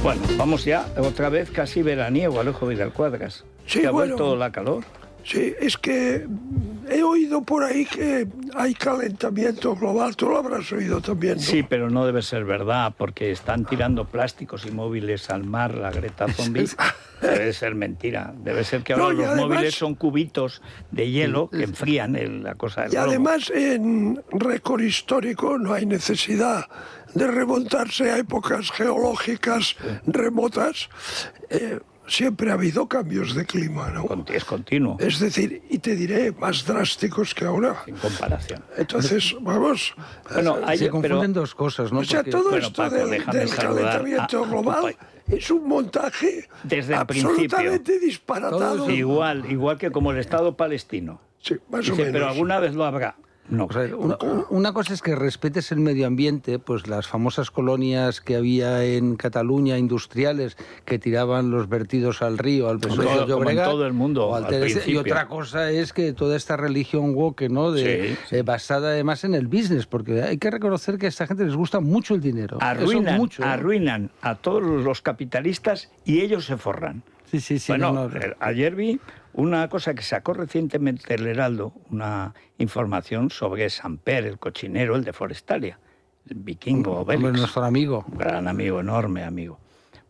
Bueno, vamos ya otra vez casi veraniego, Alejo Vidal-Quadras. Sí, ¿Se ha bueno, vuelto la calor? Sí, es que he oído por ahí que hay calentamiento global. Tú lo habrás oído también, ¿no? Sí, pero no debe ser verdad, porque están tirando plásticos y móviles al mar, la Greta Thunberg. Debe ser mentira. Debe ser que ahora No, y los además, móviles son cubitos de hielo que enfrían la cosa del y globo. además, en récord histórico no hay necesidad de remontarse a épocas geológicas remotas. Siempre ha habido cambios de clima, ¿no? Es continuo, Es decir, y te diré, más drásticos que ahora. en comparación. Entonces, vamos... Bueno, Se confunden dos cosas, ¿no? O sea, Porque, todo bueno, esto Paco, del déjame saludar calentamiento a tu global país. es un montaje Desde el absolutamente principio. disparatado. Todo Igual que como el Estado palestino. Sí, más o Dice, menos. pero alguna vez lo habrá. No. o sea, una cosa es que respetes el medio ambiente, pues las famosas colonias que había en Cataluña, industriales, que tiraban los vertidos al río, al Besós Como de Llobregat, en todo el mundo, o al al TDC. Y principio. otra cosa es que toda esta religión woke, ¿no? Basada además en el business, porque hay que reconocer que a esta gente les gusta mucho el dinero. Eso mucho, ¿no? Arruinan a todos los capitalistas y ellos se forran. Sí. Bueno, no. ayer vi una cosa que sacó recientemente el Heraldo, una información sobre Samper, el cochinero, el de Forestalia, el vikingo Hombre, Obélix. nuestro amigo. Un gran amigo, enorme amigo.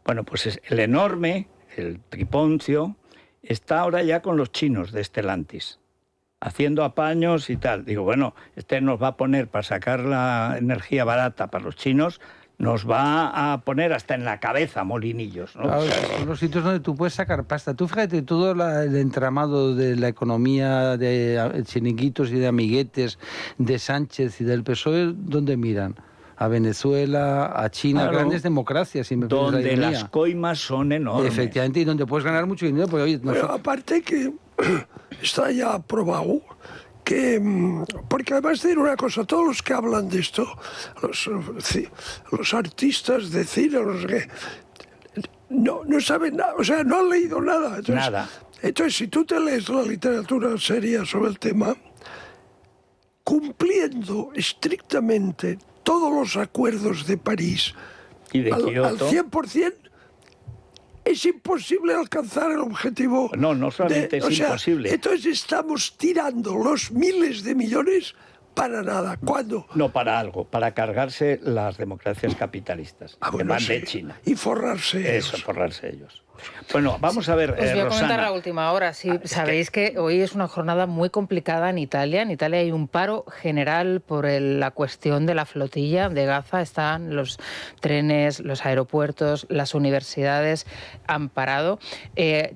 Bueno, pues el enorme, el Triponcio, está ahora ya con los chinos de Stellantis, haciendo apaños y tal. Digo, bueno, este nos va a poner, para sacar la energía barata para los chinos, nos va a poner hasta en la cabeza molinillos, ¿no? Claro, son los sitios donde tú puedes sacar pasta. Tú fíjate, todo el entramado de la economía de chiringuitos y de amiguetes, de Sánchez y del PSOE, ¿dónde miran? A Venezuela, a China, Claro, grandes democracias, si me permites la donde ironía. las coimas son enormes. Efectivamente, y donde puedes ganar mucho dinero, porque oye, Bueno, aparte que está ya probado que, porque además de una cosa, todos los que hablan de esto, los artistas de cine, no saben nada, o sea, no han leído nada. Entonces, si tú te lees la literatura seria sobre el tema, cumpliendo estrictamente todos los acuerdos de París Y de al Kioto. 100%, es imposible alcanzar el objetivo. No solamente es imposible. Entonces estamos tirando los miles de millones para nada. ¿Cuándo? No para algo, para cargarse las democracias capitalistas, que Bueno, van sí, de China. y forrarse Eso, ellos. forrarse ellos. Bueno, vamos a ver, Os voy a comentar Rosana. la última hora. Sí, sabéis que hoy es una jornada muy complicada en Italia. En Italia hay un paro general por la cuestión de la flotilla de Gaza. Están los trenes, los aeropuertos, las universidades han parado.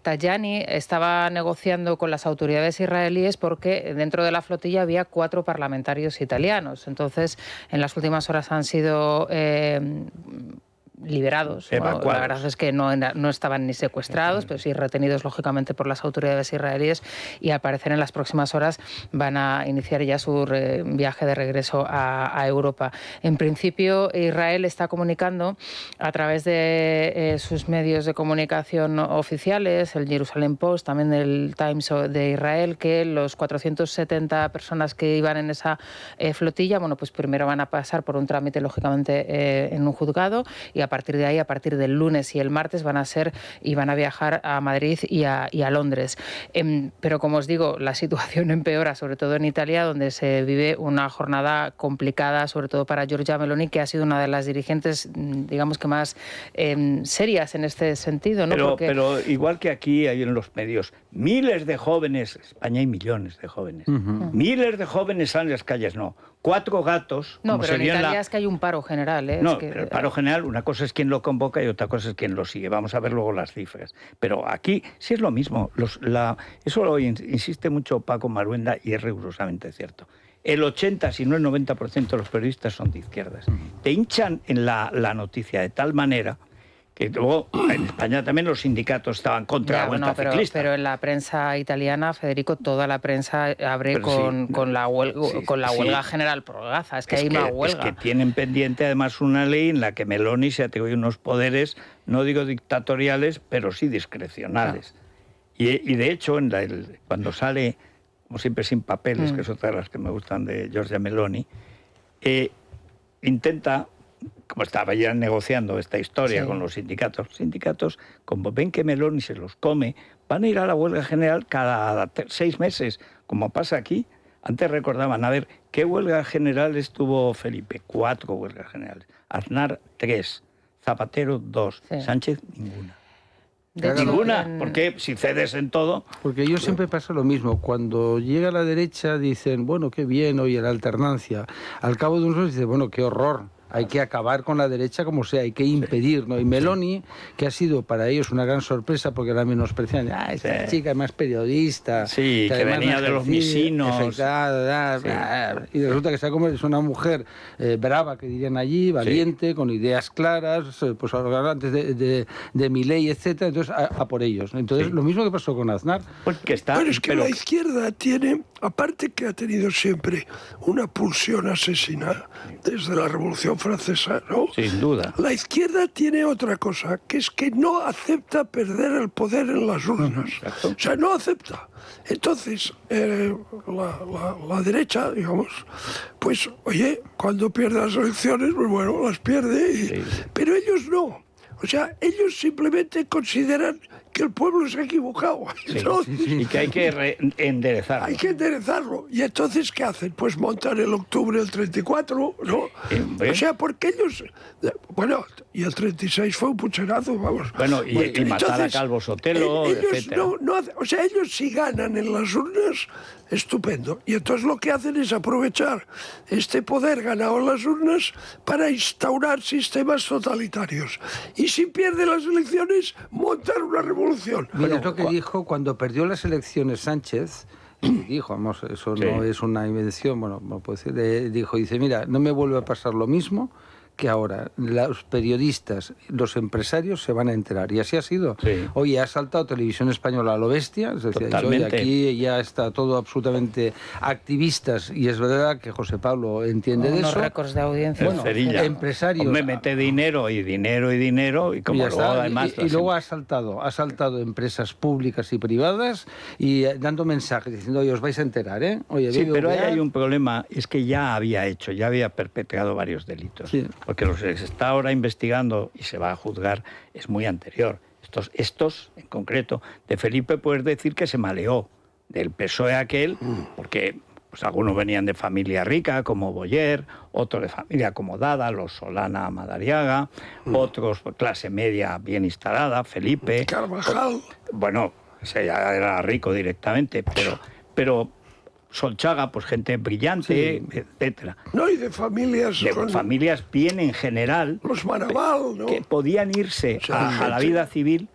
Tajani estaba negociando con las autoridades israelíes porque dentro de la flotilla había 4 parlamentarios italianos. Entonces, en las últimas horas han sido liberados. Evacuados. La verdad es que no estaban ni secuestrados, pero sí retenidos lógicamente por las autoridades israelíes, y al parecer en las próximas horas van a iniciar ya su viaje de regreso a Europa. En principio, Israel está comunicando a través de sus medios de comunicación oficiales, el Jerusalem Post, también el Times de Israel, que los 470 personas que iban en esa flotilla, bueno, pues primero van a pasar por un trámite lógicamente en un juzgado, y a partir de ahí, a partir del lunes y el martes van a viajar a Madrid y a Londres. Pero como os digo, la situación empeora, sobre todo en Italia, donde se vive una jornada complicada, sobre todo para Giorgia Meloni, que ha sido una de las dirigentes, digamos que más serias en este sentido, ¿no? Pero igual que aquí hay en los medios, miles de jóvenes, España hay millones de jóvenes, miles de jóvenes salen a las calles, no. 4 gatos... No, como pero en serían Italia es que hay un paro general, ¿eh? No, es que, pero el paro general, una cosa es quien lo convoca y otra cosa es quien lo sigue. Vamos a ver luego las cifras. Pero aquí sí es lo mismo. Eso lo insiste mucho Paco Maruenda y es rigurosamente cierto. El 80, si no el 90% de los periodistas son de izquierdas. Te hinchan en la noticia de tal manera que luego en España también los sindicatos estaban contra la vuelta ciclista. Pero en la prensa italiana, Federico, toda la prensa abre con la huelga general por Gaza. Es que hay una huelga. Es que tienen pendiente además una ley en la que Meloni se atribuye unos poderes, no digo dictatoriales, pero sí discrecionales. Y de hecho, cuando sale, como siempre sin papeles, que es otra de las que me gustan de Giorgia Meloni, intenta como estaba ya negociando esta historia con los sindicatos, como ven que Meloni se los come, van a ir a la huelga general cada 6 meses, como pasa aquí. Antes recordaban, a ver, ¿qué huelga generales tuvo Felipe? 4 huelgas generales. Aznar, 3. Zapatero, 2. Sánchez, ninguna. Ninguna, porque si cedes en todo... Porque ellos siempre pasa lo mismo. Cuando llega la derecha dicen, bueno, qué bien, oye, la alternancia. Al cabo de unos años dicen, bueno, qué horror. Hay que acabar con la derecha como sea, hay que impedir, ¿no? Y Meloni, que ha sido para ellos una gran sorpresa porque la menosprecian, esta chica es más periodista, que venía de los misinos, y resulta que es una mujer brava, que dirían allí, valiente, con ideas claras, pues antes de Milei, etcétera, entonces a por ellos. Entonces lo mismo que pasó con Aznar. Pero es que la izquierda tiene, aparte que ha tenido siempre una pulsión asesina desde la Revolución Francesa, ¿no? Sin duda. La izquierda tiene otra cosa, que es que no acepta perder el poder en las urnas. O sea, no acepta. Entonces, la derecha, digamos, pues, oye, cuando pierde las elecciones, pues bueno, las pierde. Pero ellos no. O sea, ellos simplemente consideran que el pueblo se ha equivocado. Y que hay que enderezarlo. Hay que enderezarlo. ¿Y entonces qué hacen? Pues montar el octubre del 34, ¿no? O sea, porque ellos... Bueno, y el 36 fue un pucherazo, vamos. Bueno, y matar a Calvo Sotelo, etcétera. O sea, ellos si ganan en las urnas, estupendo. Y entonces lo que hacen es aprovechar este poder ganado en las urnas para instaurar sistemas totalitarios. Y si pierde las elecciones, montar una revolución. Mira, es lo que dijo cuando perdió las elecciones Sánchez. Dijo, vamos, eso no es una invención, bueno, no puedo decir, dice, mira, no me vuelve a pasar lo mismo que ahora los periodistas, los empresarios se van a enterar. Y así ha sido. Oye, ha saltado Televisión Española a lo bestia, es decir, oye, aquí ya está todo absolutamente activistas, y es verdad que José Pablo entiende de eso. Récords de audiencia. Bueno, empresarios. Me mete dinero, y como luego además... Y luego ha saltado empresas públicas y privadas y dando mensajes diciendo, oye, os vais a enterar, ¿eh? Oye, pero ahí hay un problema, es que ya había perpetrado varios delitos. Porque lo que se está ahora investigando y se va a juzgar es muy anterior. Estos en concreto, de Felipe puedes decir que se maleó, del PSOE aquel, porque pues algunos venían de familia rica, como Boyer, otros de familia acomodada, los Solana Madariaga, otros clase media bien instalada, Felipe. Carvajal. Bueno, ese ya era rico directamente, pero Solchaga, pues gente brillante, etcétera. No, y de familias... familias bien en general. Los Maraval, ¿no? Que podían irse a la vida civil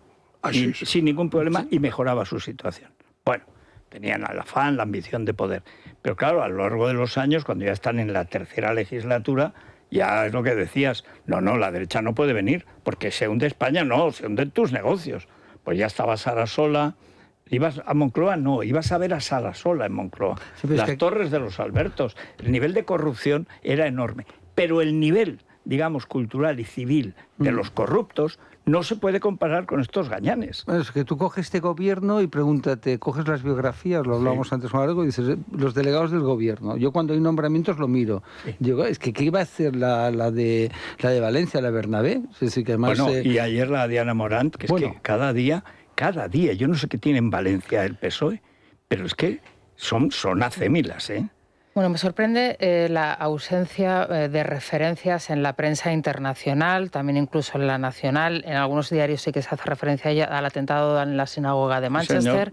sin ningún problema y mejoraba su situación. Bueno, tenían el afán, la ambición de poder. Pero claro, a lo largo de los años, cuando ya están en la tercera legislatura, ya es lo que decías, no, la derecha no puede venir, porque se hunde España, no, se hunden tus negocios. Pues ya estaba Sarasola... ¿Ibas a Moncloa? No, ibas a ver a Sarasola en Moncloa. Las Torres de los Albertos. El nivel de corrupción era enorme. Pero el nivel, digamos, cultural y civil de los corruptos no se puede comparar con estos gañanes. Bueno, es que tú coges este gobierno y pregúntate, coges las biografías, lo hablábamos antes con algo, y dices, los delegados del gobierno. Yo cuando hay nombramientos lo miro. Digo, es que ¿qué iba a hacer la de Valencia, la Bernabé? Es decir, que además, y ayer la Diana Morant, que es que cada día, yo no sé qué tiene en Valencia el PSOE, pero es que son acémilas, ¿eh? Bueno, me sorprende la ausencia de referencias en la prensa internacional, también incluso en la nacional. En algunos diarios sí que se hace referencia ya al atentado en la sinagoga de Manchester.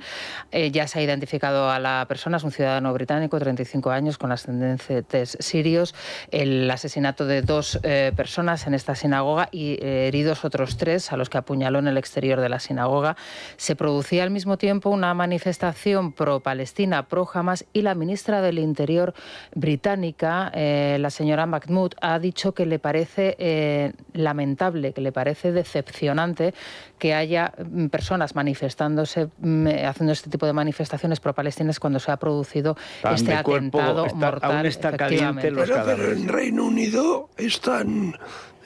Ya se ha identificado a la persona, es un ciudadano británico, 35 años, con ascendentes sirios. El asesinato de 2 personas en esta sinagoga y heridos otros 3 a los que apuñaló en el exterior de la sinagoga. Se producía al mismo tiempo una manifestación pro-Palestina, pro-Hamas, y la ministra del Interior británica, la señora Mahmoud, ha dicho que le parece lamentable, que le parece decepcionante que haya personas manifestándose, haciendo este tipo de manifestaciones pro-palestinas cuando se ha producido este atentado mortal. Aún está caliente los pero en Reino Unido están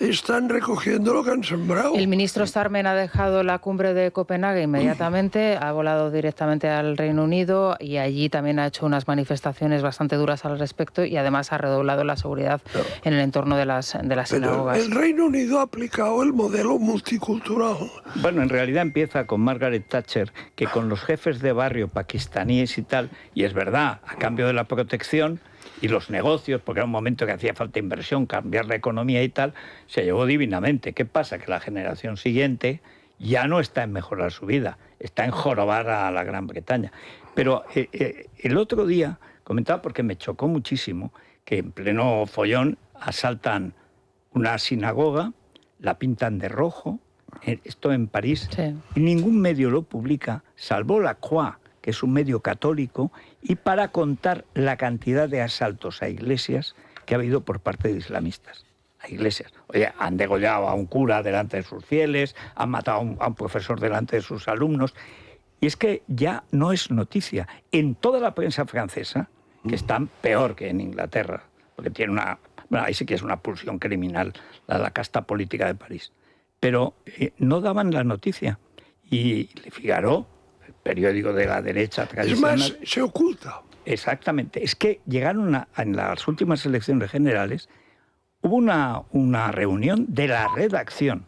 están recogiendo lo que han sembrado. El ministro Starmer ha dejado la cumbre de Copenhague inmediatamente, ha volado directamente al Reino Unido y allí también ha hecho unas manifestaciones bastante duras al respecto y además ha redoblado la seguridad en el entorno de las sinagogas. El Reino Unido ha aplicado el modelo multicultural. Bueno, en realidad empieza con Margaret Thatcher, que con los jefes de barrio pakistaníes y tal, y es verdad, a cambio de la protección y los negocios, porque era un momento que hacía falta inversión, cambiar la economía y tal, se llevó divinamente. ¿Qué pasa? Que la generación siguiente ya no está en mejorar su vida, está en jorobar a la Gran Bretaña. Pero el otro día, comentaba porque me chocó muchísimo, que en pleno follón asaltan una sinagoga, la pintan de rojo, esto en París, Sí. y ningún medio lo publica, salvo La Croix, que es un medio católico, y para contar la cantidad de asaltos a iglesias que ha habido por parte de islamistas. A iglesias. Oye, han degollado a un cura delante de sus fieles, han matado a un profesor delante de sus alumnos. Y es que ya no es noticia. En toda la prensa francesa, que están peor que en Inglaterra, porque tiene una... Bueno, ahí sí que es una pulsión criminal, la casta política de París. Pero no daban la noticia. Y Le Figaro, el periódico de la derecha tradicional... Es más, se oculta. Exactamente. Es que llegaron en las últimas elecciones generales, hubo una reunión de la redacción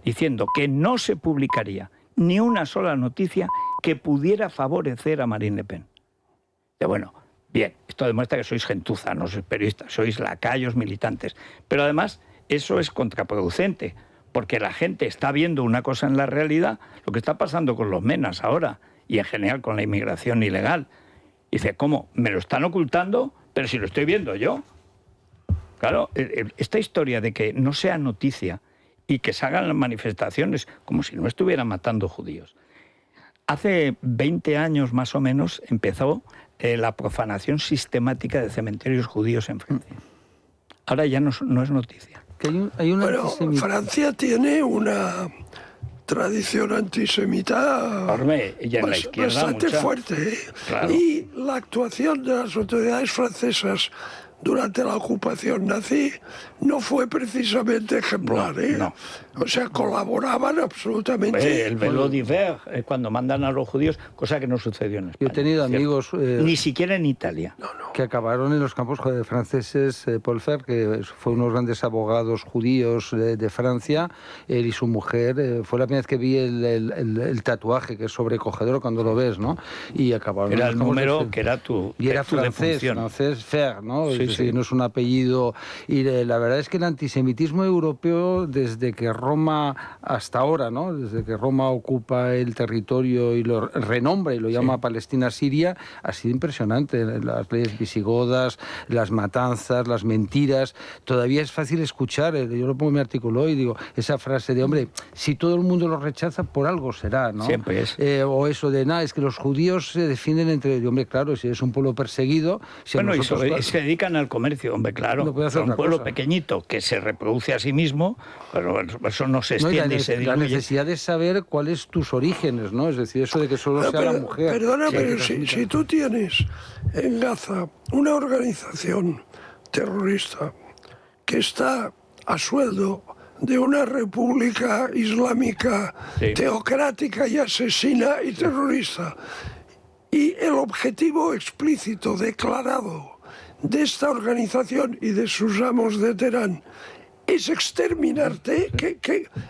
diciendo que no se publicaría ni una sola noticia que pudiera favorecer a Marine Le Pen. De bueno, bien, esto demuestra que sois gentuza, no sois periodistas, sois lacayos militantes. Pero además, eso es contraproducente, porque la gente está viendo una cosa en la realidad, lo que está pasando con los menas ahora, y en general con la inmigración ilegal. Dice, ¿cómo? ¿Me lo están ocultando? Pero si lo estoy viendo yo. Claro, esta historia de que no sea noticia y que se hagan las manifestaciones como si no estuvieran matando judíos. Hace 20 años más o menos empezó la profanación sistemática de cementerios judíos en Francia. Ahora ya no es noticia. Bueno, Francia tiene una tradición antisemita enorme, y en la izquierda bastante mucha. fuerte. Claro. Y la actuación de las autoridades francesas durante la ocupación nazi no fue precisamente ejemplar. No. O sea, colaboraban absolutamente. El velo d'hiver, cuando mandan a los judíos, cosa que no sucedió en España. Yo he tenido amigos... Ni siquiera en Italia. que acabaron en los campos franceses. Paul Fert, que fue uno de los grandes abogados judíos de Francia, él y su mujer, fue la primera vez que vi el tatuaje, que es sobrecogedor cuando lo ves, ¿no? Y acabaron Era en el los campos número que era y era francés, Fert, ¿no? Sí, sí. No es un apellido. Y la verdad es que el antisemitismo europeo, desde que Roma hasta ahora, ¿no? Desde que Roma ocupa el territorio y lo renombra y lo llama Palestina-Siria, ha sido impresionante. Las leyes visigodas, las matanzas, las mentiras. Todavía es fácil escuchar, yo lo pongo en mi artículo hoy, digo, esa frase de, hombre, si todo el mundo lo rechaza, por algo será, ¿no? Siempre es. O eso de, nada, es que los judíos se defienden entre ellos. Hombre, claro, si es un pueblo perseguido... Si bueno, nosotros, y se dedican al comercio, hombre, claro. No puede hacer un otra pueblo cosa. pequeñito que se reproduce a sí mismo, pero eso no se extiende y se la diluye. necesidad de saber cuáles tus orígenes, ¿no? Es decir, eso de que solo sea la mujer. Perdona, Sí, pero que si tú tienes en Gaza una organización terrorista que está a sueldo de una república islámica teocrática y asesina y terrorista, y el objetivo explícito, declarado, de esta organización y de sus amos de Teherán es exterminarte,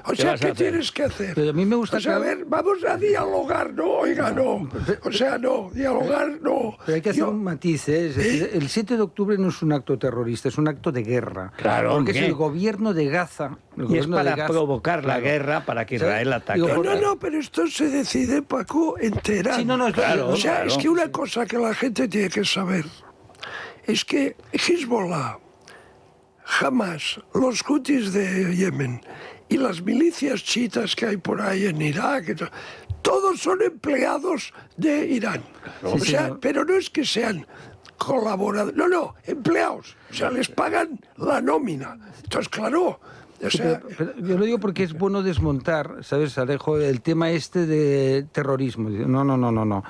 o sea, ¿qué tienes que hacer? Pero a mí me gusta o sea, a ver, vamos a dialogar, no, oiga, no. O sea, no, dialogar, no. Pero hay que hacer un matiz, ¿eh? Es decir, el 7 de octubre no es un acto terrorista, es un acto de guerra. Claro, porque es hombre. el gobierno de Gaza. Y es para provocar la guerra, para que Israel ataque. No, pero esto se decide, Paco, en Teherán. Sí, no, claro, o sea, claro. es que una cosa que la gente tiene que saber es que Hezbollah, Hamas, los hutis de Yemen y las milicias chiitas que hay por ahí en Irak, todos son empleados de Irán. O sea, pero no es que sean colaboradores, no, empleados. O sea, les pagan la nómina. Entonces, claro... O sea, pero yo lo digo porque es bueno desmontar, ¿sabes, Alejo? El tema este de terrorismo. No.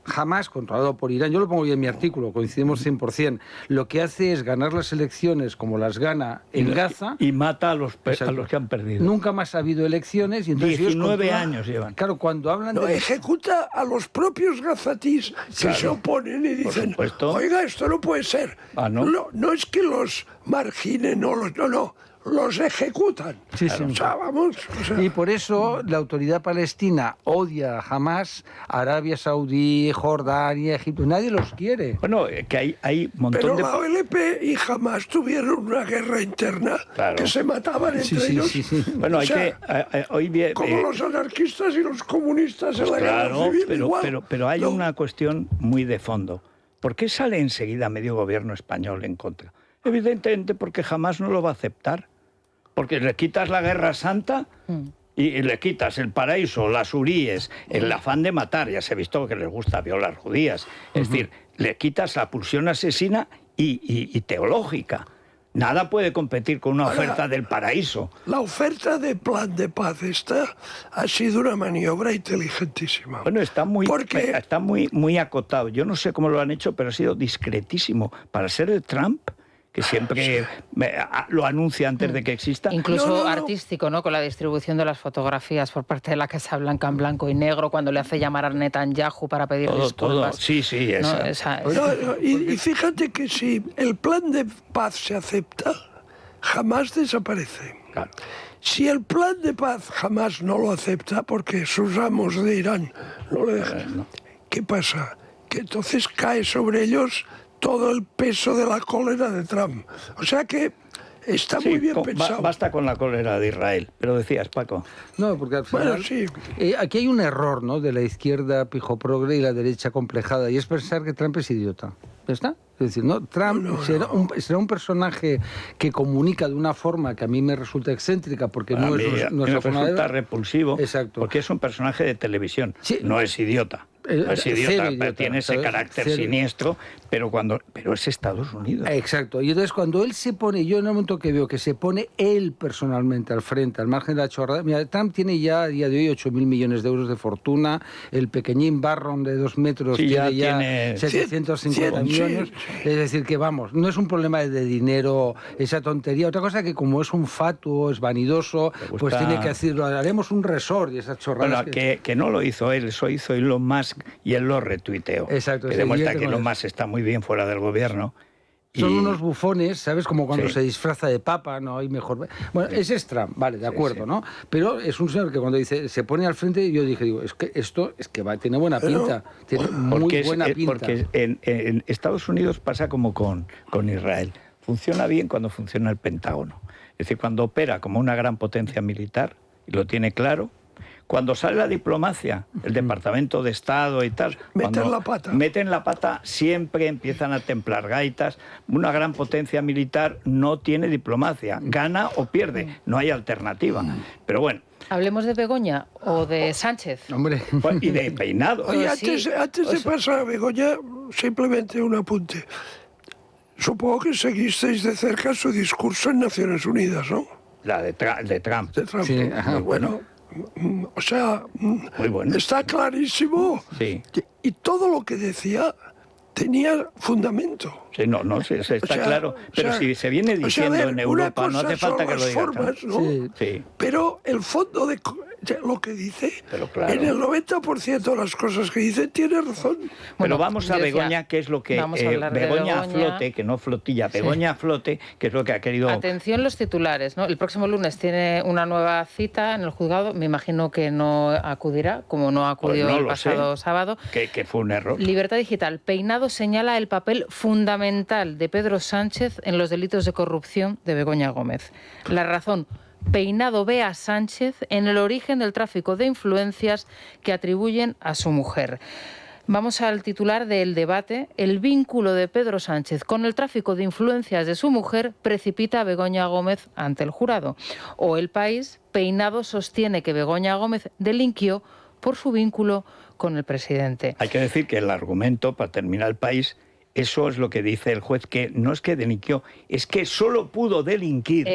Hamas, controlado por Irán, yo lo pongo bien en mi artículo, coincidimos 100%, lo que hace es ganar las elecciones como las gana en Gaza. Y mata a los que han perdido. Nunca más ha habido elecciones. Y entonces 19 años llevan. Claro, cuando hablan de... Ejecuta a los propios gazatíes que se oponen y dicen, oiga, esto no puede ser. No es que los marginen, no. Los ejecutan. Sí, sí. O sea, vamos. Y por eso la autoridad palestina odia a Hamas, Arabia Saudí, Jordania, Egipto. Nadie los quiere. Bueno, que hay un montón Pero la OLP y Hamas tuvieron una guerra interna que se mataban entre ellos. Sí. Bueno, hoy como los anarquistas y los comunistas en la guerra civil. Pero hay una cuestión muy de fondo. ¿Por qué sale enseguida medio gobierno español en contra? Evidentemente porque Hamas no lo va a aceptar. Porque le quitas la Guerra Santa y le quitas el paraíso, las huríes, el afán de matar, ya se ha visto que les gusta violar judías. Es decir, le quitas la pulsión asesina y teológica. Nada puede competir con una oferta del paraíso. La oferta de plan de paz esta ha sido una maniobra inteligentísima. Bueno, está muy acotado. Yo no sé cómo lo han hecho, pero ha sido discretísimo. Para ser de Trump, que siempre lo anuncia antes de que exista. Incluso artístico, ¿no? Con la distribución de las fotografías por parte de la Casa Blanca en blanco y negro, cuando le hace llamar a Netanyahu para pedir disculpas. Todo. Sí, esa. Y fíjate que si el plan de paz se acepta, jamás desaparece. Claro. Si el plan de paz jamás no lo acepta, porque sus amos de Irán no le dejan, ¿qué pasa? Que entonces cae sobre ellos todo el peso de la cólera de Trump. O sea que está muy bien pensado. Basta con la cólera de Israel. Pero decías, Paco. No, porque al final... aquí hay un error, ¿no?, de la izquierda pijoprogre y la derecha complejada, y es pensar que Trump es idiota. ¿Ya está? Es decir, ¿no? Trump será un personaje que comunica de una forma que a mí me resulta excéntrica, porque no es nuestra forma de ver. Resulta repulsivo. Exacto. Porque es un personaje de televisión. Sí. No es idiota. No es idiota, tiene ese carácter siniestro, pero es Estados Unidos. Exacto. Y entonces cuando él se pone, yo en el momento que veo que se pone él personalmente al frente, al margen de la chorrada, mira, Trump tiene ya a día de hoy 8.000 millones de euros de fortuna, el pequeñín Barron de 2 metros tiene ya 750 millones. Es decir, que vamos, no es un problema de dinero, esa tontería. Otra cosa que como es un fatuo, es vanidoso, pues tiene que decirlo, haremos un resort y esas chorradas. Bueno, que no lo hizo él, eso hizo Elon Musk y él lo retuiteó. Exacto. Que demuestra que Elon Musk está muy bien fuera del gobierno. Son unos bufones, ¿sabes? Como cuando se disfraza de papa, no hay mejor... Bueno, ese es Trump, vale, de acuerdo, ¿no? Pero es un señor que cuando dice, se pone al frente, yo dije, es que esto tiene buena pinta, tiene muy buena pinta. Porque en Estados Unidos pasa como con Israel. Funciona bien cuando funciona el Pentágono. Es decir, cuando opera como una gran potencia militar, y lo tiene claro. Cuando sale la diplomacia, el Departamento de Estado y tal... Meten la pata, siempre empiezan a templar gaitas. Una gran potencia militar no tiene diplomacia. Gana o pierde. No hay alternativa. Pero bueno... ¿Hablemos de Begoña o de Sánchez? Hombre. Y de Peinado. Oye, antes de pasar a Begoña, simplemente un apunte. Supongo que seguisteis de cerca su discurso en Naciones Unidas, ¿no? De Trump. De Trump. Sí, muy bueno. O sea, muy bueno. Está clarísimo. Sí. Y todo lo que decía tenía fundamento. Sí, está claro. Pero si se viene diciendo en Europa, no hace falta que lo diga. Formas, ¿no? Sí. Pero el fondo de lo que dice, claro, en el 90% de las cosas que dice, tiene razón. Bueno, vamos a Begoña, que es lo que... Begoña a flote, que no flotilla, Begoña a flote, que es lo que ha querido... Atención los titulares, ¿no? El próximo lunes tiene una nueva cita en el juzgado, me imagino que no acudirá, como no acudió el pasado sábado. Que fue un error. Libertad Digital. Peinado señala el papel fundamental de Pedro Sánchez en los delitos de corrupción de Begoña Gómez. La razón: Peinado ve a Sánchez en el origen del tráfico de influencias que atribuyen a su mujer. Vamos al titular del debate. El vínculo de Pedro Sánchez con el tráfico de influencias de su mujer precipita a Begoña Gómez ante el jurado. O El País: Peinado sostiene que Begoña Gómez delinquió por su vínculo con el presidente. Hay que decir que el argumento, para terminar El País, Eso es lo que dice el juez, que no es que delinquió, es que solo pudo delinquir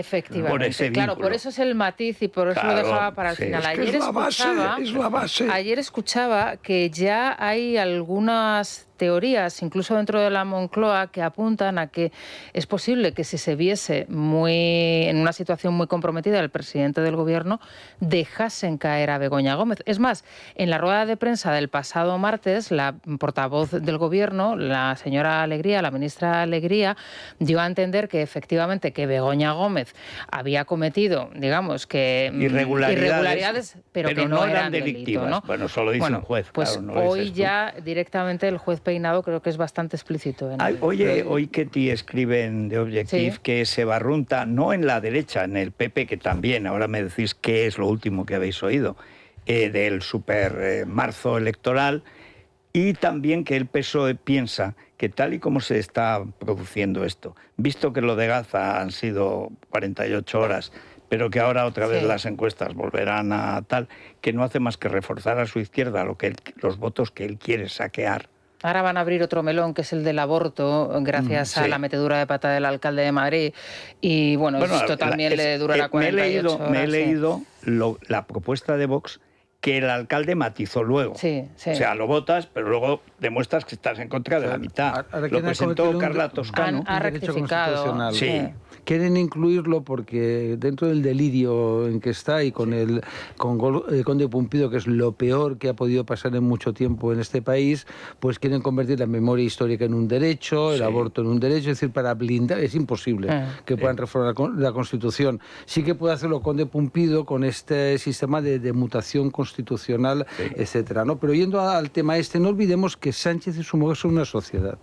por ese claro, vínculo. por eso es el matiz y por eso lo dejaba para el final. Es la base. Ayer escuchaba que ya hay algunas teorías, incluso dentro de la Moncloa, que apuntan a que es posible que si se viese en una situación muy comprometida el presidente del gobierno, dejasen caer a Begoña Gómez. Es más, en la rueda de prensa del pasado martes, la portavoz del gobierno, la señora Alegría, la ministra Alegría, dio a entender que efectivamente que Begoña Gómez había cometido, digamos, que irregularidades, pero que no eran delictivas. ¿No? Bueno, solo dice un juez. Pues claro, no hoy ya directamente el juez Peinado creo que es bastante explícito. Hoy Ketty escribe en The Objective que se barrunta, no en la derecha, en el PP, que también, ahora me decís qué es lo último que habéis oído, del super marzo electoral, y también que el PSOE piensa que tal y como se está produciendo esto, visto que lo de Gaza han sido 48 horas, pero que ahora otra vez las encuestas volverán a tal, que no hace más que reforzar a su izquierda los votos que él quiere saquear. Ahora van a abrir otro melón, que es el del aborto, gracias a la metedura de pata del alcalde de Madrid. Y bueno esto también le durará 48 horas. Me he leído la propuesta de Vox que el alcalde matizó luego. Sí. O sea, lo votas, pero luego demuestras que estás en contra de la mitad. Lo presentó Carla Toscano. Ha rectificado. Sí. Quieren incluirlo porque dentro del delirio en que está y con el conde Pumpido, que es lo peor que ha podido pasar en mucho tiempo en este país, pues quieren convertir la memoria histórica en un derecho, el aborto en un derecho, es decir, para blindar, es imposible que puedan reformar la Constitución. Sí que puede hacerlo conde Pumpido con este sistema de mutación constitucional, etcétera, ¿no? Pero yendo al tema no olvidemos que Sánchez y su mujer son una sociedad,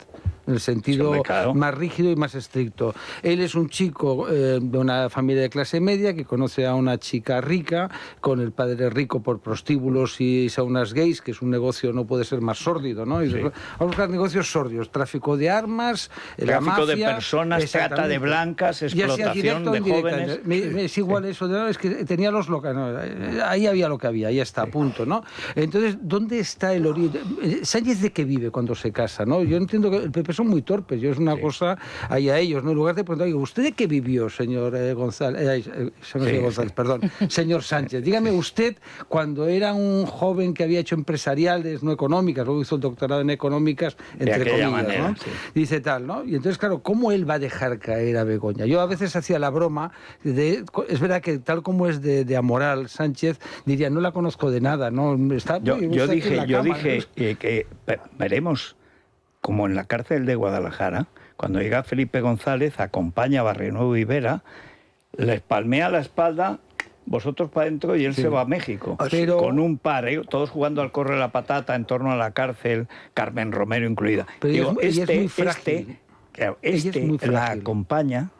en el sentido más rígido y más estricto. Él es un chico de una familia de clase media que conoce a una chica rica, con el padre rico por prostíbulos y saunas gays, que es un negocio, no puede ser más sórdido, ¿no? Vamos a buscar negocios sórdidos, tráfico de armas, la mafia, de personas, trata de blancas, explotación de jóvenes. Es igual eso, es que tenía los locales, ahí había lo que había, ya está, punto, ¿no? Entonces, ¿dónde está el origen? Sánchez, ¿de qué vive cuando se casa, no? Yo entiendo que el PP son muy torpes, yo es una cosa ahí a ellos, ¿no? En lugar de preguntar, ¿usted de qué vivió, señor González? Señor Sánchez, dígame usted, cuando era un joven que había hecho empresariales, no económicas, luego hizo el doctorado en económicas, entre comillas, manera, ¿no? Dice tal, ¿no? Y entonces, claro, ¿cómo él va a dejar caer a Begoña? Yo a veces hacía la broma, es verdad que tal como es de amoral Sánchez, diría, no la conozco de nada, ¿no? Yo dije que veremos, como en la cárcel de Guadalajara, cuando llega Felipe González, acompaña a Barrionuevo y Vera, les palmea la espalda, vosotros para adentro, y él se va a México. Pero con un par, todos jugando al corre la patata en torno a la cárcel, Carmen Romero incluida. Pero este la acompaña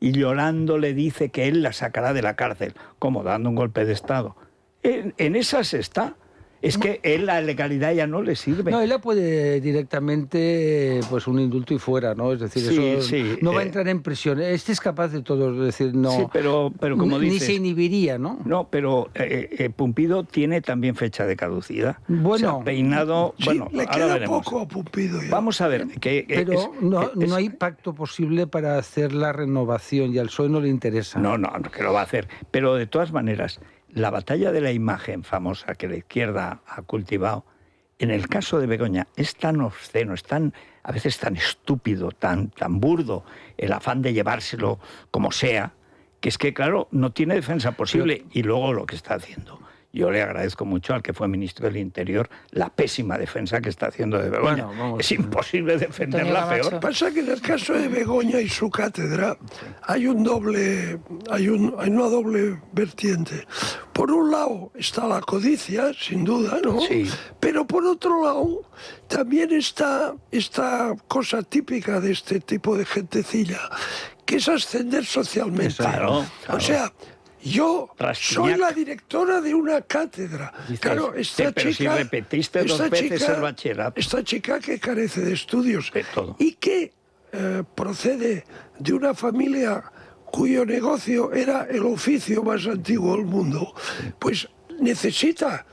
y llorando le dice que él la sacará de la cárcel, como dando un golpe de Estado. En esas está. Es que él la legalidad ya no le sirve. No, él la puede directamente, pues un indulto y fuera, ¿no? Es decir, no va a entrar en prisión. Este es capaz de todo, es decir, no. Sí, pero como dices, ni se inhibiría, ¿no? No, pero Pumpido tiene también fecha de caducidad. Bueno, o sea, Peinado. Bueno, le ahora queda veremos. poco a Pumpido ya. Vamos a ver. Pero no hay pacto posible para hacer la renovación y al PSOE no le interesa. No, que lo va a hacer. Pero de todas maneras, la batalla de la imagen famosa que la izquierda ha cultivado, en el caso de Begoña, es tan obsceno, es a veces tan estúpido, tan burdo, el afán de llevárselo como sea, que es que, claro, no tiene defensa posible. Y luego lo que está haciendo. Yo le agradezco mucho al que fue ministro del Interior la pésima defensa que está haciendo de Begoña. Es imposible defenderla peor. Pasa que en el caso de Begoña y su cátedra hay una doble vertiente. Por un lado está la codicia, sin duda, ¿no? Sí. Pero por otro lado también está esta cosa típica de este tipo de gentecilla, que es ascender socialmente. Claro. O sea, yo soy la directora de una cátedra. Claro, esta pero chica... si repetiste dos veces el bachillerato. Esta chica que carece de estudios de todo. y que procede de una familia cuyo negocio era el oficio más antiguo del mundo, pues necesita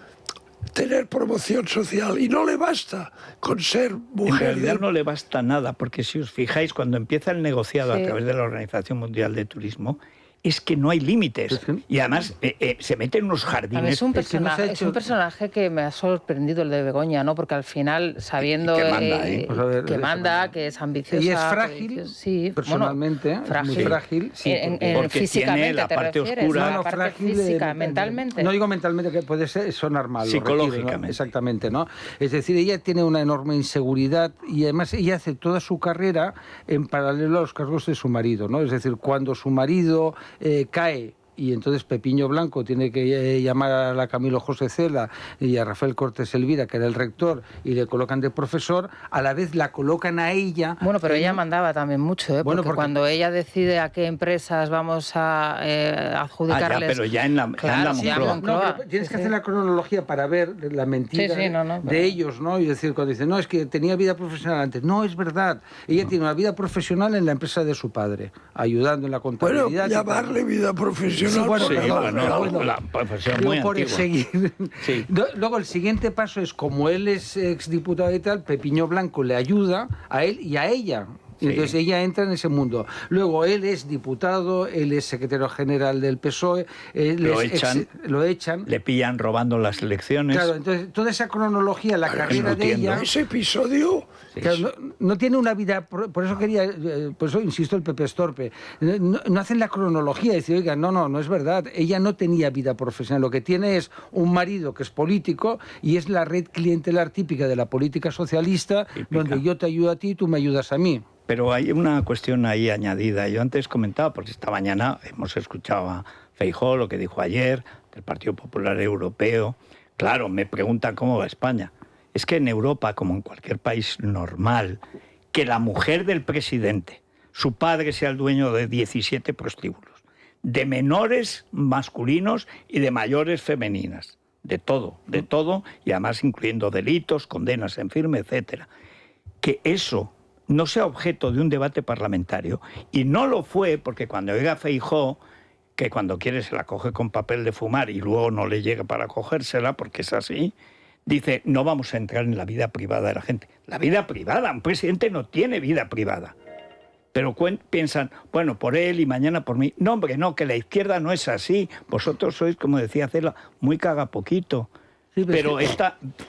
tener promoción social y no le basta con ser mujer. En realidad no le basta nada, porque si os fijáis, cuando empieza el negociado a través de la Organización Mundial de Turismo, es que no hay límites. Y además se mete en unos jardines. Es un personaje que me ha sorprendido, el de Begoña, ¿no? Porque al final, sabiendo que manda, que es ambiciosa... Y es frágil, sí, personalmente, frágil. Muy frágil. Sí, porque físicamente tiene la parte oscura. La parte física, mentalmente. No digo mentalmente, que puede ser sonar mal. Psicológicamente. Retiro, ¿no? Exactamente, ¿no? Es decir, ella tiene una enorme inseguridad y además ella hace toda su carrera en paralelo a los cargos de su marido, ¿no? Es decir, cuando su marido cae y entonces Pepiño Blanco tiene que llamar a la Camilo José Cela y a Rafael Cortés Elvira, que era el rector, y le colocan de profesor, a la vez la colocan a ella. Bueno, pero ella mandaba también mucho, ¿eh? Porque cuando ella decide a qué empresas vamos a adjudicarles... pero ya en la Moncloa. No, pero tienes que hacer la cronología para ver la mentira de ellos, ¿no? Y decir, cuando dicen, no, es que tenía vida profesional antes. No, es verdad. Ella tiene una vida profesional en la empresa de su padre, ayudando en la contabilidad. Bueno, llamarle vida profesional. Sí, bueno, la profesión muy antigua. Luego el siguiente paso es, como él es exdiputado y tal, Pepiño Blanco le ayuda a él y a ella. Sí. Entonces ella entra en ese mundo. Luego él es diputado, él es secretario general del PSOE, lo echan, le pillan robando las elecciones. Claro, entonces toda esa cronología, la carrera de ella... Ese episodio... Claro, no tiene una vida, por eso insisto, el Pepe es torpe. No hacen la cronología y decir, oiga, no es verdad. Ella no tenía vida profesional. Lo que tiene es un marido que es político y es la red clientelar típica de la política socialista, donde yo te ayudo a ti y tú me ayudas a mí. Pero hay una cuestión ahí añadida. Yo antes comentaba, porque esta mañana hemos escuchado a Feijóo, lo que dijo ayer, del Partido Popular Europeo. Claro, me preguntan cómo va España. Es que en Europa, como en cualquier país normal, que la mujer del presidente, su padre sea el dueño de 17 prostíbulos, de menores masculinos y de mayores femeninas, de todo, y además incluyendo delitos, condenas en firme, etcétera. Que eso no sea objeto de un debate parlamentario, y no lo fue porque cuando llega Feijóo, que cuando quiere se la coge con papel de fumar y luego no le llega para cogérsela, porque es así, dice, no vamos a entrar en la vida privada de la gente. La vida privada, un presidente no tiene vida privada. Pero piensan, bueno, por él y mañana por mí. No, hombre, no, que la izquierda no es así. Vosotros sois, como decía Cela, muy cagapoquito. Sí, pero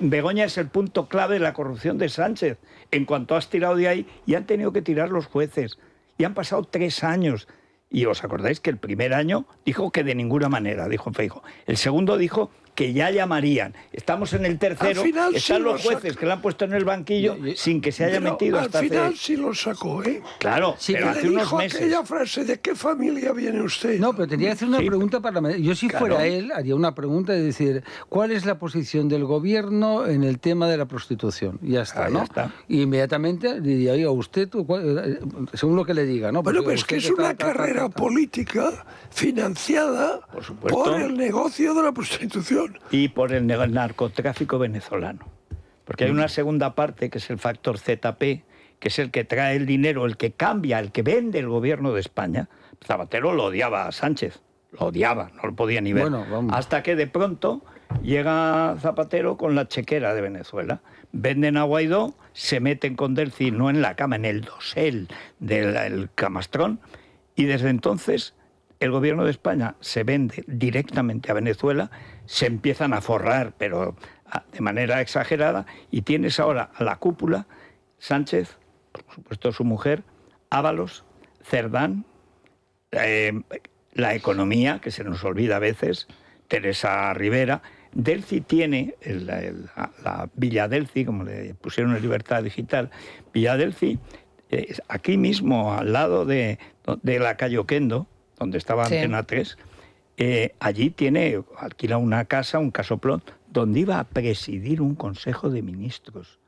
Begoña es el punto clave de la corrupción de Sánchez. En cuanto has tirado de ahí, y han tenido que tirar los jueces. Y han pasado 3 años. Y os acordáis que el primer año dijo que de ninguna manera, dijo Feijóo. El segundo dijo que ya llamarían. Estamos en el tercero, están los jueces que la han puesto en el banquillo sin que se haya metido hasta al final sí lo sacó, ¿eh? Claro, sí, pero hace unos meses. Aquella frase, ¿de qué familia viene usted? No, pero tendría que hacer una pregunta parlamentaria. Yo si fuera él, haría una pregunta de decir, ¿cuál es la posición del gobierno en el tema de la prostitución? Y ya está, ¿no? Ya está. Y inmediatamente diría, oiga, usted, según lo que le diga, ¿no? Bueno, pues es que es una carrera política financiada por el negocio de la prostitución. Y por el narcotráfico venezolano. Porque hay una segunda parte, que es el factor ZP, que es el que trae el dinero, el que cambia, el que vende el gobierno de España. Zapatero lo odiaba a Sánchez, lo odiaba, no lo podía ni ver. Hasta que de pronto llega Zapatero con la chequera de Venezuela. Venden a Guaidó, se meten con Delcy, no en la cama, en el dosel del camastrón, y desde entonces el gobierno de España se vende directamente a Venezuela, se empiezan a forrar, pero de manera exagerada, y tienes ahora a la cúpula, Sánchez, por supuesto su mujer, Ábalos, Cerdán, la economía, que se nos olvida a veces, Teresa Rivera. Delcy tiene la Villa Delcy, como le pusieron en Libertad Digital, Villa Delcy, aquí mismo, al lado de la calle Oquendo, donde estaba Antena 3, allí alquila una casa, un casoplón, donde iba a presidir un consejo de ministros,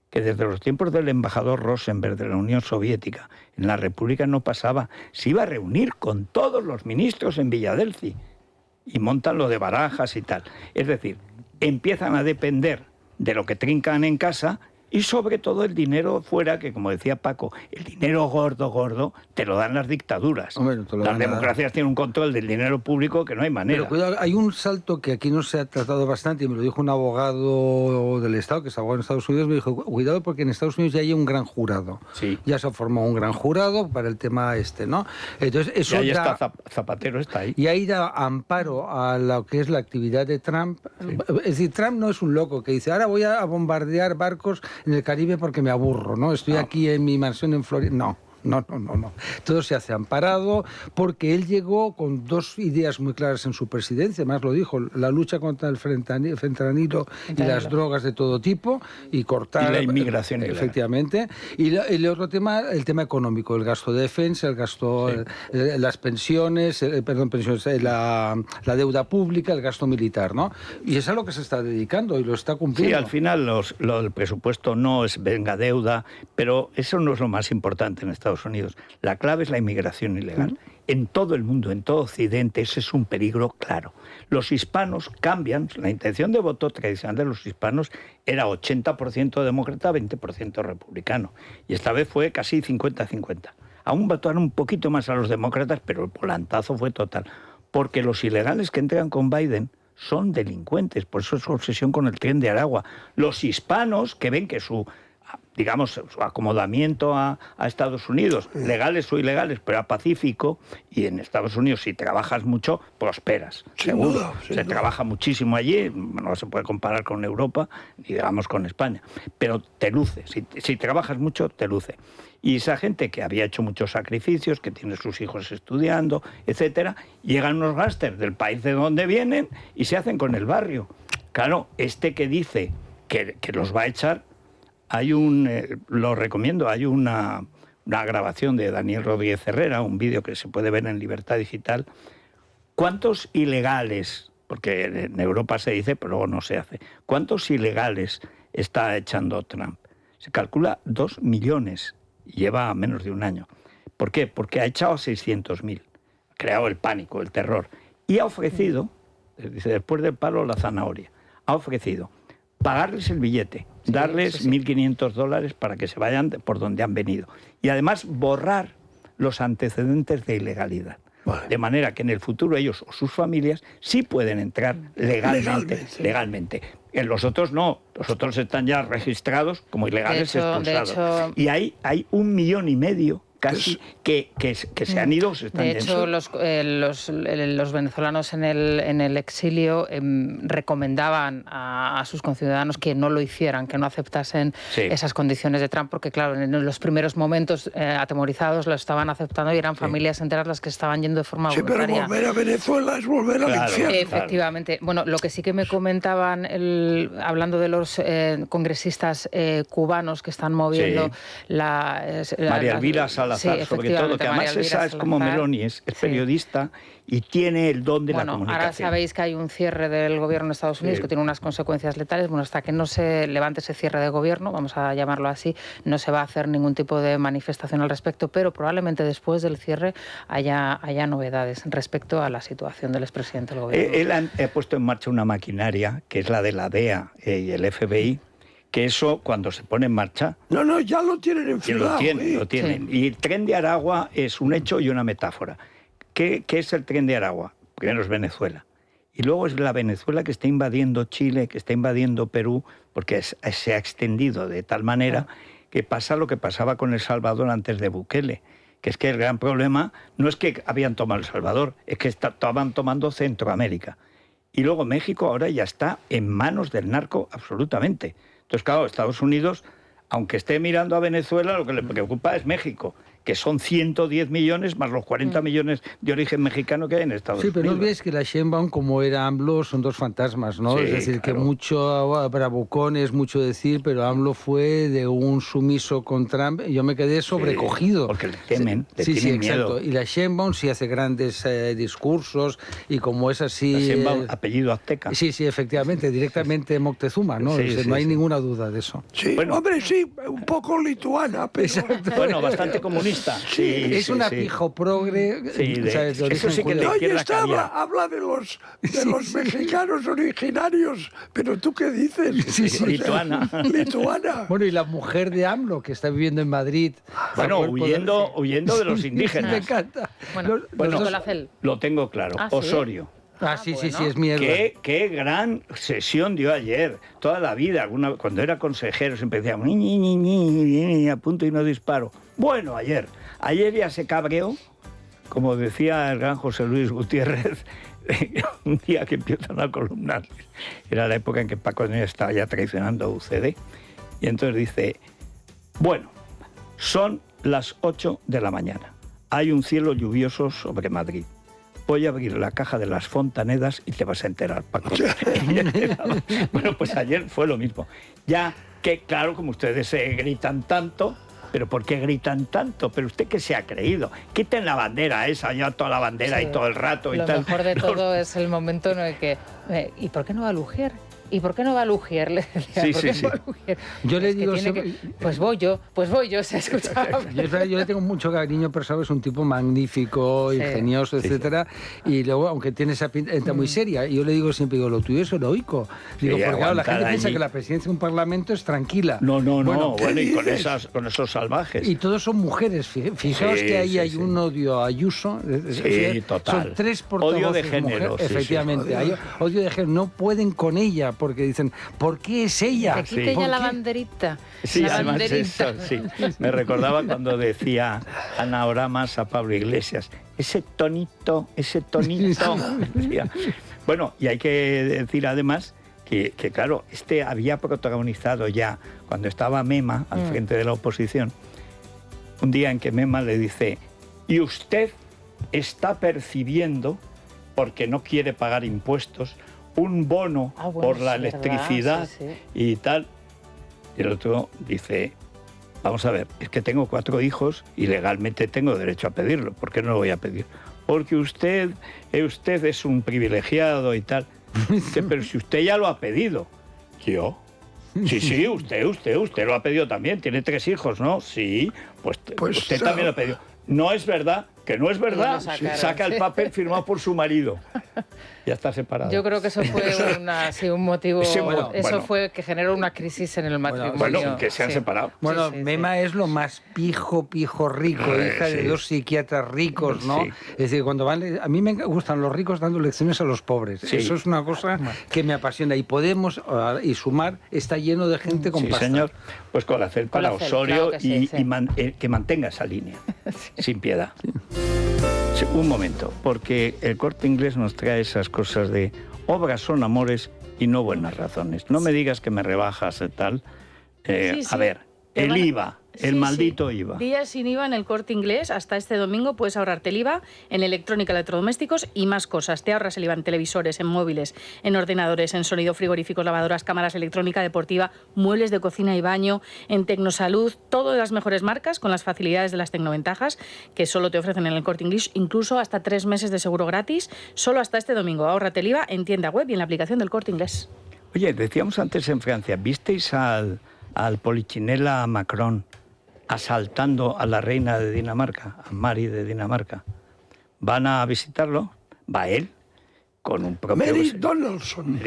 que desde los tiempos del embajador Rosenberg de la Unión Soviética en la República no pasaba. Se iba a reunir con todos los ministros en Villadelci y montan lo de Barajas y tal. Es decir, empiezan a depender de lo que trincan en casa, y sobre todo el dinero fuera, que como decía Paco, el dinero gordo te lo dan las dictaduras. Hombre, las democracias tienen un control del dinero público que no hay manera. Pero cuidado, hay un salto que aquí no se ha tratado bastante, y me lo dijo un abogado del Estado, que es abogado en Estados Unidos, me dijo, cuidado porque en Estados Unidos ya hay un gran jurado. Sí. Ya se ha formado un gran jurado para el tema ¿no? Entonces, eso y ahí está Zapatero, está ahí. Y ahí da amparo a lo que es la actividad de Trump. Sí. Es decir, Trump no es un loco que dice, ahora voy a bombardear barcos en el Caribe porque me aburro, ¿no? Estoy aquí en mi mansión en Florida. No. Todo se hace amparado porque él llegó con dos ideas muy claras en su presidencia, además lo dijo, la lucha contra el fentanilo y las drogas de todo tipo y cortar... Y la inmigración. Efectivamente. Y el otro tema, el tema económico, el gasto de defensa, el gasto, las pensiones, la deuda pública, el gasto militar, ¿no? Y es a lo que se está dedicando y lo está cumpliendo. Sí, al final el presupuesto no es venga deuda, pero eso no es lo más importante en Estados Unidos. La clave es la inmigración ilegal. En todo el mundo, en todo Occidente, ese es un peligro claro. Los hispanos cambian, la intención de voto tradicional de los hispanos era 80% demócrata, 20% republicano. Y esta vez fue casi 50-50. Aún votaron un poquito más a los demócratas, pero el volantazo fue total. Porque los ilegales que entran con Biden son delincuentes, por eso es su obsesión con el tren de Aragua. Los hispanos que ven que su acomodamiento a Estados Unidos, legales o ilegales, pero a pacífico, y en Estados Unidos si trabajas mucho, prosperas, seguro. Se trabaja muchísimo allí, no se puede comparar con Europa, ni digamos con España, pero te luce, si trabajas mucho, te luce. Y esa gente que había hecho muchos sacrificios, que tiene sus hijos estudiando, etcétera, llegan unos gángsters del país de donde vienen y se hacen con el barrio. Claro, que dice que los va a echar, lo recomiendo, hay una grabación de Daniel Rodríguez Herrera, un vídeo que se puede ver en Libertad Digital. ¿Cuántos ilegales, porque en Europa se dice, pero luego no se hace, cuántos ilegales está echando Trump? Se calcula 2 millones, lleva menos de un año. ¿Por qué? Porque ha echado a 600.000, ha creado el pánico, el terror, y ha ofrecido, dice, después del palo la zanahoria, ha ofrecido pagarles el billete, darles $1.500 para que se vayan por donde han venido. Y además borrar los antecedentes de ilegalidad. Vale. De manera que en el futuro ellos o sus familias sí pueden entrar legalmente. En los otros no. Los otros están ya registrados como ilegales expulsados. Y hay 1,5 millones casi que se han ido o se están yendo. De hecho, los venezolanos en el exilio recomendaban a sus conciudadanos que no lo hicieran, que no aceptasen esas condiciones de Trump, porque claro, en los primeros momentos atemorizados lo estaban aceptando y eran familias enteras las que estaban yendo de forma voluntaria. Pero volver a Venezuela es volver al infierno. Efectivamente. Bueno, lo que sí que me comentaban, hablando de los congresistas cubanos que están moviendo María Elvira Salazar, sobre todo, que además esa es como Meloni, es periodista y tiene el don de la comunicación. Ahora sabéis que hay un cierre del gobierno de Estados Unidos que tiene unas consecuencias letales. Bueno, hasta que no se levante ese cierre de gobierno, vamos a llamarlo así, no se va a hacer ningún tipo de manifestación al respecto, pero probablemente después del cierre haya novedades respecto a la situación del expresidente del gobierno. Él ha puesto en marcha una maquinaria, que es la de la DEA y el FBI, que eso cuando se pone en marcha... No, ya lo tienen enfilado. Lo tienen. Sí. Y el tren de Aragua es un hecho y una metáfora. ¿Qué es el tren de Aragua? Primero es Venezuela. Y luego es la Venezuela que está invadiendo Chile, que está invadiendo Perú, porque se ha extendido de tal manera que pasa lo que pasaba con El Salvador antes de Bukele. Que es que el gran problema no es que habían tomado El Salvador, es que estaban tomando Centroamérica. Y luego México ahora ya está en manos del narco absolutamente. Entonces, claro, Estados Unidos, aunque esté mirando a Venezuela, lo que le preocupa es México, que son 110 millones más los 40 millones de origen mexicano que hay en Estados Unidos. Sí, pero no olvides que la Sheinbaum, como era AMLO, son dos fantasmas, ¿no? Sí, es decir, claro. Que mucho bravucón es mucho decir, pero AMLO fue de un sumiso con Trump y yo me quedé sobrecogido. Porque le temen, le tienen miedo. Exacto. Y la Sheinbaum sí hace grandes discursos y como es así... La Sheinbaum, apellido azteca. Sí, efectivamente, directamente Moctezuma, ¿no? No hay ninguna duda de eso. Sí, bueno, hombre, sí, un poco lituana, pero... Bueno, bastante comunista. comunista. Sí, es una pijo progre. Sí, eso sí que no, habla de los mexicanos originarios, pero ¿tú qué dices? Sí, lituana. Lituana. Bueno, y la mujer de AMLO, que está viviendo en Madrid. Bueno, huyendo de los indígenas. Me encanta. Bueno, lo tengo claro. ¿Ah, sí? Osorio. Sí, bueno. sí, es mierda. Qué gran sesión dio ayer. Toda la vida, cuando era consejero, siempre decía, ni apunto y no disparo. Bueno, ayer ya se cabreó, como decía el gran José Luis Gutiérrez, un día que empiezan a columnar. Era la época en que Paco Núñez estaba ya traicionando a UCD. Y entonces dice, bueno, son las 8 de la mañana. Hay un cielo lluvioso sobre Madrid. Voy a abrir la caja de las Fontanedas y te vas a enterar, Paco. Bueno, pues ayer fue lo mismo. Ya que, claro, como ustedes se gritan tanto, ¿pero por qué gritan tanto? ¿Pero usted qué se ha creído? Quiten la bandera esa, ya toda la bandera y todo el rato y lo tal. Lo mejor de todo es el momento en el que... ¿Y por qué no va a Lugier? ¿Y por qué no va a Lugier? Le decía, Sí. Yo le digo siempre... Pues voy yo, se escuchaba. Yo le tengo mucho cariño, pero sabes, un tipo magnífico, ingenioso, etcétera. Y luego, aunque tiene esa pinta muy seria, yo le digo siempre, lo tuyo es heroico. Digo, porque claro, la gente piensa que la presidencia de un parlamento es tranquila. No, bueno, y con esos salvajes. Y todos son mujeres. Fijaos que ahí hay un odio a Ayuso. Sí, total. Son 3 portavoces odio de género. Mujeres, efectivamente, hay odio de género. No pueden con ella, porque dicen, ¿por qué es ella? Que quite ya la banderita. Sí, además eso, sí. Me recordaba cuando decía Ana Oramas a Pablo Iglesias, ese tonito. Decía. Bueno, y hay que decir además que claro, había protagonizado ya, cuando estaba Mema al frente de la oposición, un día en que Mema le dice, y usted está percibiendo, porque no quiere pagar impuestos, un bono por la electricidad y tal. Y el otro dice, vamos a ver, es que tengo 4 hijos y legalmente tengo derecho a pedirlo. ¿Por qué no lo voy a pedir? Porque usted es un privilegiado y tal. Dice, pero si usted ya lo ha pedido. ¿Yo? Sí, usted lo ha pedido también. Tiene 3 hijos, ¿no? Sí, pues usted también lo ha pedido. No es verdad, que no es verdad. Saca el papel firmado por su marido. Ya está separado. Yo creo que eso fue un motivo. Eso fue que generó una crisis en el matrimonio. Bueno, que se han separado. Bueno, Mema es lo más pijo rico, hija de 2 psiquiatras ricos, ¿no? Sí. Es decir, cuando van... A mí me gustan los ricos dando lecciones a los pobres. Sí. Eso es una cosa que me apasiona. Y Podemos, y Sumar, está lleno de gente con pasta. Sí, señor. Pues Colacel para Osorio, claro que mantenga esa línea, sin piedad. Sí, un momento, porque el Corte Inglés nos trae esas cosas de obras son amores y no buenas razones. No me digas que me rebajas y tal. A ver, el IVA, el maldito IVA. Días sin IVA en el Corte Inglés. Hasta este domingo puedes ahorrarte el IVA en electrónica, electrodomésticos y más cosas. Te ahorras el IVA en televisores, en móviles, en ordenadores, en sonido, frigoríficos, lavadoras, cámaras, electrónica deportiva, muebles de cocina y baño, en Tecnosalud, todas las mejores marcas con las facilidades de las tecnoventajas que solo te ofrecen en el Corte Inglés, incluso hasta 3 meses de seguro gratis, solo hasta este domingo. Ahórrate el IVA en tienda web y en la aplicación del Corte Inglés. Oye, decíamos antes en Francia, ¿visteis al polichinela Macron asaltando a la reina de Dinamarca, a Mary de Dinamarca? Van a visitarlo, va él, con un propio... Mary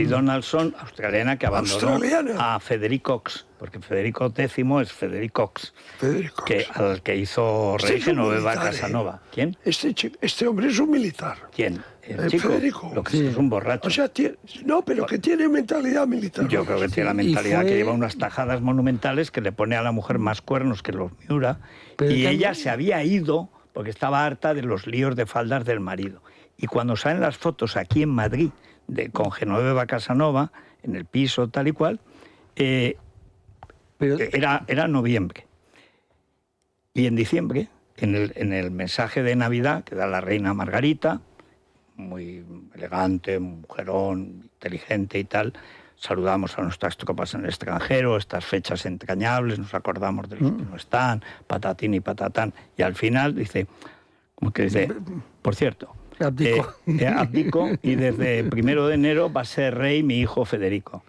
Donaldson, australiana, que abandonó a Federicox, porque Federico X es Federicox, al que hizo rey Genoveva Casanova. ¿Quién? Este hombre es un militar. ¿Quién? El chico, Federico. Lo que es un borracho. O sea, que tiene mentalidad militar. Yo creo que tiene la mentalidad que lleva unas tajadas monumentales, que le pone a la mujer más cuernos que los Miura, y ella se había ido porque estaba harta de los líos de faldas del marido. Y cuando salen las fotos aquí en Madrid con Genoveva Casanova, en el piso tal y cual, era noviembre. Y en diciembre, en el mensaje de Navidad que da la reina Margarita, muy elegante, mujerón, inteligente y tal, saludamos a nuestras tropas en el extranjero, estas fechas entrañables, nos acordamos de los que no están, patatín y patatán, y al final dice, por cierto, abdico y desde 1 de enero va a ser rey mi hijo Federico.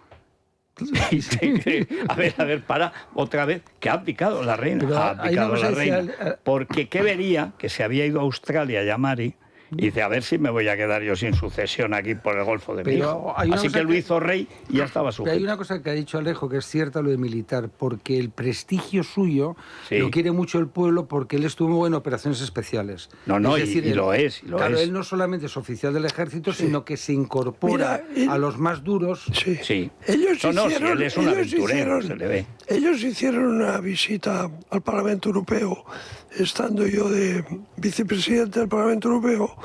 Sí, sí. A ver, para otra vez, que ha abdicado la reina. Pero Ha hay una abdicado cosa la que decía reina. Porque ¿qué vería? Que se había ido a Australia ya Mari. Y dice, a ver si me voy a quedar yo sin sucesión aquí por el Golfo de Pero México. hay una Así cosa que lo hizo rey y ya estaba Pero hay sujeto. una cosa que ha dicho Alejo que es cierta, lo de militar, porque el prestigio suyo Sí. lo quiere mucho el pueblo porque él estuvo en operaciones especiales. No, Es decir, y él- lo es. Claro, él no solamente es oficial del ejército, sino que se incorpora Mira, él- a los más duros. Sí. Sí. Ellos Si hicieron, él es un ellos aventurero, hicieron- se le ve. Ellos hicieron una visita al Parlamento Europeo, estando yo de vicepresidente del Parlamento Europeo.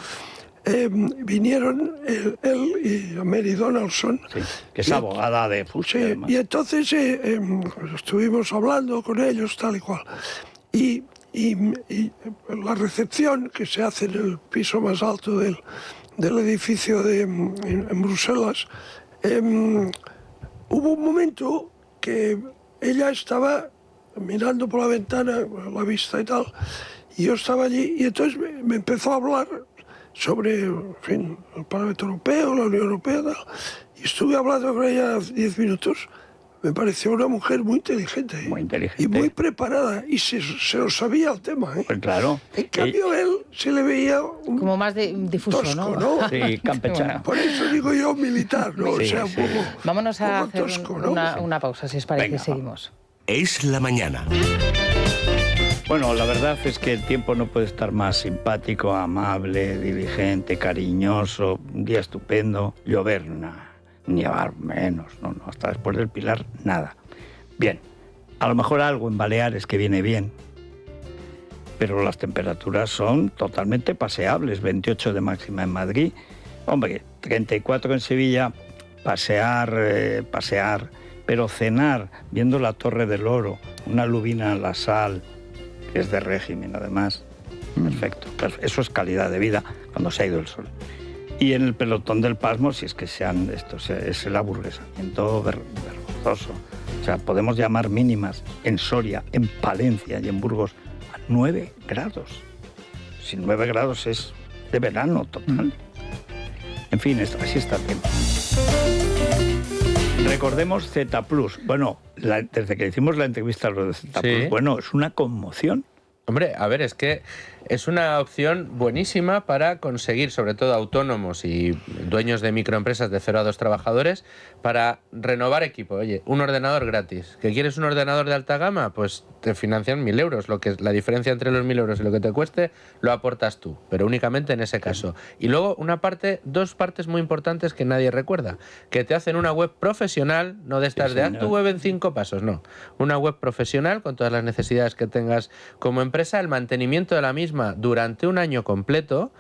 Vinieron él y Mary Donaldson. Sí, que es Y- abogada de Sí, Fuste, además. y entonces estuvimos hablando con ellos, tal y cual. Y la recepción que se hace en el piso más alto del edificio en Bruselas, hubo un momento que ella estaba mirando por la ventana, la vista y tal, y yo estaba allí, y entonces me empezó a hablar sobre, en fin, el Parlamento Europeo, la Unión Europea, tal, y estuve hablando con ella 10 minutos. Me pareció una mujer muy inteligente. Muy inteligente. Y muy preparada, y se lo sabía el tema. Pues claro. En cambio, él se le veía un Como más difuso, tosco, ¿no? ¿no? Sí, campechana. Por eso digo yo militar, ¿no? Sí, o sea, sí. un poco, Vámonos a un poco hacer tosco, ¿no? una pausa, si os parece, Venga, y seguimos. Es la mañana. Bueno, la verdad es que el tiempo no puede estar más simpático, amable, diligente, cariñoso, un día estupendo, llover, nada, nevar menos, no, hasta después del Pilar, nada. Bien, a lo mejor algo en Baleares que viene bien, pero las temperaturas son totalmente paseables, 28 de máxima en Madrid, hombre, 34 en Sevilla, pasear, pero cenar viendo la Torre del Oro, una lubina a la sal, que es de régimen además, perfecto. Eso es calidad de vida cuando se ha ido el sol. Y en el pelotón del Pasmo, si es que es el aburguesamiento vergonzoso. O sea, podemos llamar mínimas en Soria, en Palencia y en Burgos a 9 grados. Si 9 grados es de verano total. En fin, así está el tiempo. Recordemos Z+. Bueno, desde que hicimos la entrevista a lo de Z+, Sí. bueno, es una conmoción. Hombre, a ver, es que es una opción buenísima para conseguir, sobre todo autónomos y dueños de microempresas de 0 a 2 trabajadores, para renovar equipo. Oye, un ordenador gratis. ¿Que quieres un ordenador de alta gama? Pues te financian 1.000 euros. La diferencia entre los 1.000 euros y lo que te cueste lo aportas tú, pero únicamente en ese caso. Y luego dos partes muy importantes que nadie recuerda. Que te hacen una web profesional, no de estas Sí, de haz señor. tu web en 5 pasos, no. Una web profesional con todas las necesidades que tengas como empresa, el mantenimiento de la misma durante un año completo.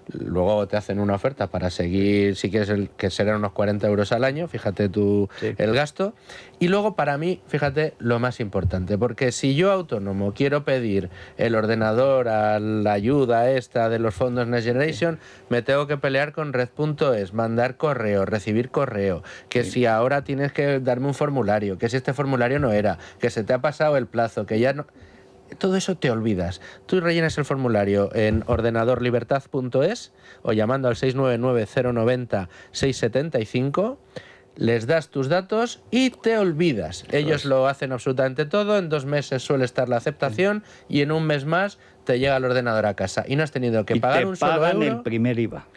Luego te hacen una oferta para seguir, si quieres, que serán unos 40 euros al año, fíjate tú Sí. el gasto. Y luego para mí, fíjate lo más importante, porque si yo autónomo quiero pedir el ordenador a la ayuda esta de los fondos Next Generation, me tengo que pelear con Red.es, mandar correo, recibir correo, que si ahora tienes que darme un formulario, que si este formulario no era, que se te ha pasado el plazo, que ya no... Todo eso te olvidas. Tú rellenas el formulario en ordenadorlibertad.es o llamando al 699-090-675, les das tus datos y te olvidas. Ellos lo hacen absolutamente todo, en 2 meses suele estar la aceptación y en un mes más te llega el ordenador a casa. Y no has tenido que Y pagar te un solo pagan euro. el primer IVA.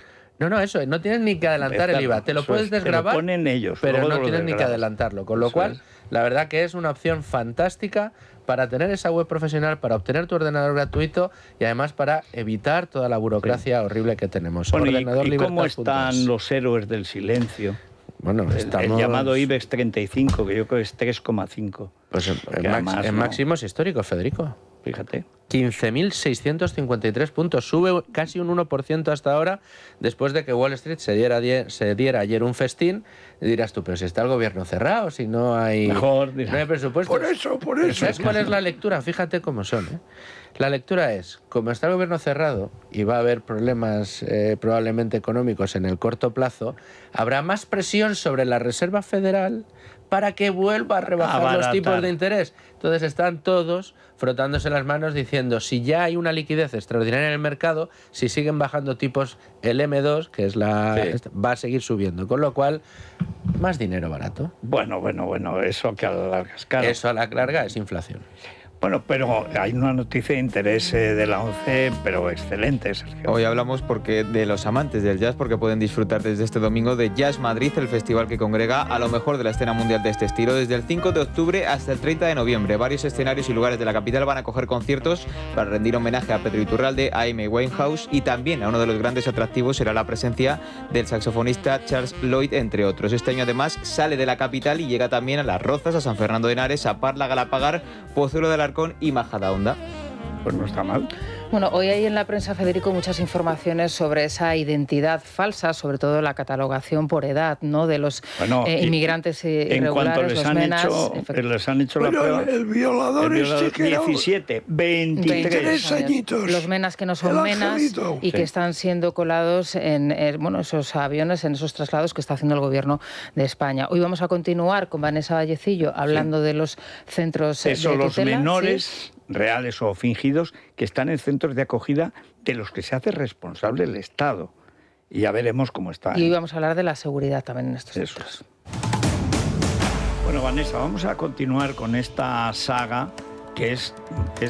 No, eso, no tienes ni que adelantar el IVA. Te lo Eso puedes es, te lo desgravar, ponen ellos, pero luego no lo tienes ni que desgrabas. adelantarlo. Con lo Eso cual, es. la verdad que es una opción fantástica para tener esa web profesional, para obtener tu ordenador gratuito y además para evitar toda la burocracia horrible que tenemos. Bueno, ¿y cómo Ordenadorlibertad.es. están los héroes del silencio? Bueno, El estamos... llamado IBEX 35, que yo creo que es 3,5. Pues Que además, en ¿no? máximos históricos, Federico. Fíjate. 15.653 puntos, sube casi un 1% hasta ahora, después de que Wall Street se diera ayer un festín. Y dirás tú, pero si está el gobierno cerrado, si no hay, Mejor, no hay presupuesto. Por eso. Pero ¿sabes cuál es la lectura? Fíjate cómo son. La lectura es, como está el gobierno cerrado y va a haber problemas probablemente económicos en el corto plazo, habrá más presión sobre la Reserva Federal para que vuelva a rebajar los Abaratar. tipos de interés. Entonces están todos frotándose las manos diciendo diciendo, si ya hay una liquidez extraordinaria en el mercado, si siguen bajando tipos, el M2, que es va a seguir subiendo, con lo cual, más dinero barato. Bueno, eso que a la larga es caro. Eso a la larga es inflación. Bueno, pero hay una noticia de interés de la ONCE, pero excelente, Sergio. Hoy hablamos de los amantes del jazz, porque pueden disfrutar desde este domingo de Jazz Madrid, el festival que congrega a lo mejor de la escena mundial de este estilo, desde el 5 de octubre hasta el 30 de noviembre. Varios escenarios y lugares de la capital van a coger conciertos para rendir homenaje a Pedro Iturralde, a Amy Winehouse, y también a uno de los grandes atractivos será la presencia del saxofonista Charles Lloyd, entre otros. Este año además sale de la capital y llega también a Las Rozas, a San Fernando de Henares, a Parla, Galapagar, Pozuelo de Alarcón y Majadahonda. Pues no está mal. Bueno, hoy hay en la prensa, Federico, muchas informaciones sobre esa identidad falsa, sobre todo la catalogación por edad, ¿no?, de los inmigrantes irregulares. En cuanto les han hecho la prueba, el violador este que 17, 23 añitos. Los menas que no son menas y que están siendo colados en esos aviones, en esos traslados que está haciendo el Gobierno de España. Hoy vamos a continuar con Vanessa Vallecillo hablando de los centros de tutela. Los menores reales o fingidos que están en centros de acogida de los que se hace responsable el Estado. Y ya veremos cómo está. Y hoy vamos a hablar de la seguridad también en estos centros. Bueno, Vanessa, vamos a continuar con esta saga que es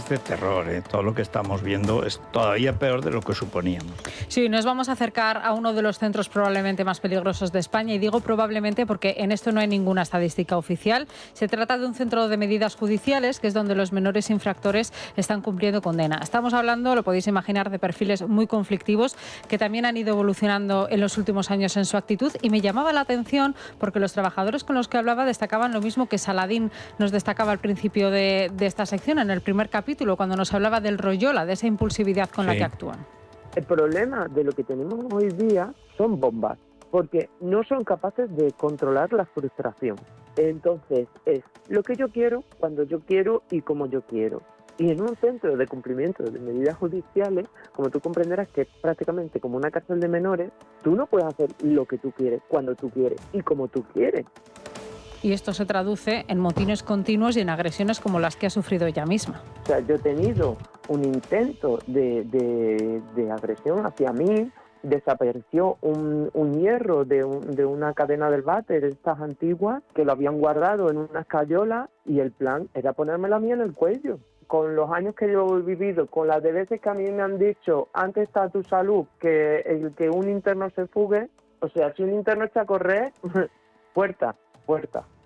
de terror, ¿eh? Todo lo que estamos viendo es todavía peor de lo que suponíamos. Sí, nos vamos a acercar a uno de los centros probablemente más peligrosos de España, y digo probablemente porque en esto no hay ninguna estadística oficial. Se trata de un centro de medidas judiciales, que es donde los menores infractores están cumpliendo condena. Estamos hablando, lo podéis imaginar, de perfiles muy conflictivos que también han ido evolucionando en los últimos años en su actitud, y me llamaba la atención porque los trabajadores con los que hablaba destacaban lo mismo que Saladín nos destacaba al principio de esta sección, en el primer capítulo, cuando nos hablaba del rollola, de esa impulsividad con la que actúan. El problema de lo que tenemos hoy día son bombas, porque no son capaces de controlar la frustración. Entonces es lo que yo quiero, cuando yo quiero y como yo quiero. Y en un centro de cumplimiento de medidas judiciales, como tú comprenderás que es prácticamente como una cárcel de menores, tú no puedes hacer lo que tú quieres, cuando tú quieres y como tú quieres. Y esto se traduce en motines continuos y en agresiones como las que ha sufrido ella misma. O sea, yo he tenido un intento de agresión hacia mí, desapareció un hierro de una cadena del váter, estas antiguas, que lo habían guardado en una escayola, y el plan era ponérmela a mí en el cuello. Con los años que yo he vivido, con las de veces que a mí me han dicho, antes está tu salud que el que un interno se fugue, o sea, si un interno echa a correr, puerta.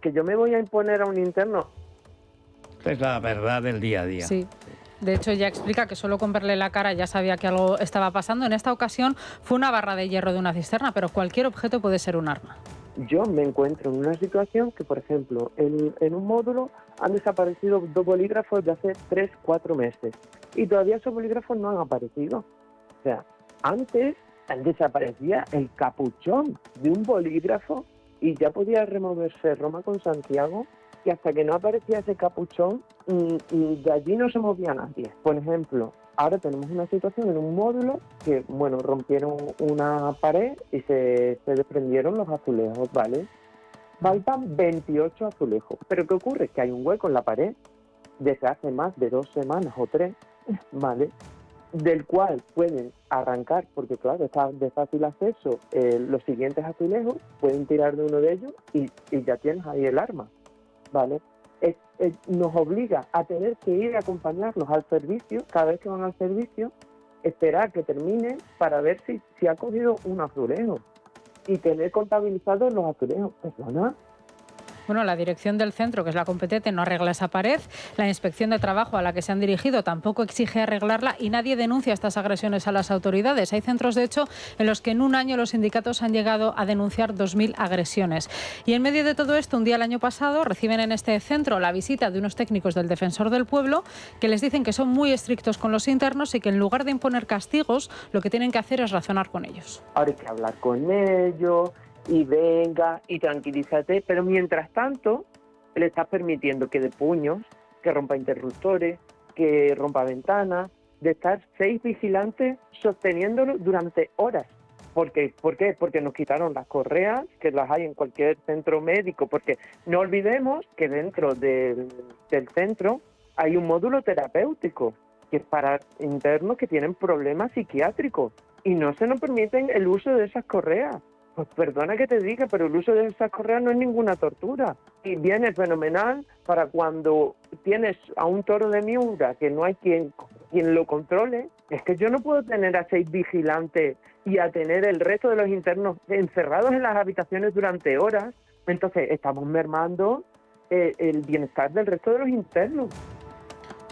Que yo me voy a imponer a un interno. Es la verdad del día a día. Sí. De hecho, ella explica que solo con verle la cara ya sabía que algo estaba pasando. En esta ocasión fue una barra de hierro de una cisterna, pero cualquier objeto puede ser un arma. Yo me encuentro en una situación que, por ejemplo, en un módulo han desaparecido 2 bolígrafos de hace 3-4 meses y todavía esos bolígrafos no han aparecido. O sea, antes desaparecía el capuchón de un bolígrafo y ya podía removerse Roma con Santiago, y hasta que no aparecía ese capuchón, de allí no se movía nadie. Por ejemplo, ahora tenemos una situación en un módulo que, rompieron una pared y se desprendieron los azulejos, ¿vale? Faltan 28 azulejos. Pero ¿qué ocurre? Que hay un hueco en la pared desde hace más de 2 semanas o 3, ¿vale?, del cual pueden arrancar, porque claro, está de fácil acceso, los siguientes azulejos, pueden tirar de uno de ellos y ya tienes ahí el arma, ¿vale? Nos obliga a tener que ir a acompañarlos al servicio, cada vez que van al servicio, esperar que termine para ver si ha cogido un azulejo y tener contabilizados los azulejos. ¿Perdona? Bueno, la dirección del centro, que es la competente, no arregla esa pared. La inspección de trabajo a la que se han dirigido tampoco exige arreglarla, y nadie denuncia estas agresiones a las autoridades. Hay centros, de hecho, en los que en un año los sindicatos han llegado a denunciar 2.000 agresiones. Y en medio de todo esto, un día el año pasado, reciben en este centro la visita de unos técnicos del Defensor del Pueblo, que les dicen que son muy estrictos con los internos y que en lugar de imponer castigos, lo que tienen que hacer es razonar con ellos. Ahora hay que hablar con ellos, y venga, y tranquilízate, pero mientras tanto le estás permitiendo que de puños, que rompa interruptores, que rompa ventanas, de estar 6 vigilantes sosteniéndolo durante horas. ¿Por qué? Porque nos quitaron las correas, que las hay en cualquier centro médico, porque no olvidemos que dentro del centro hay un módulo terapéutico. que es para internos que tienen problemas psiquiátricos y no se nos permiten el uso de esas correas. Pues perdona que te diga, pero el uso de esas correas no es ninguna tortura. Y viene fenomenal para cuando tienes a un toro de Miura que no hay quien lo controle. Es que yo no puedo tener a 6 vigilantes y a tener el resto de los internos encerrados en las habitaciones durante horas. Entonces estamos mermando el bienestar del resto de los internos.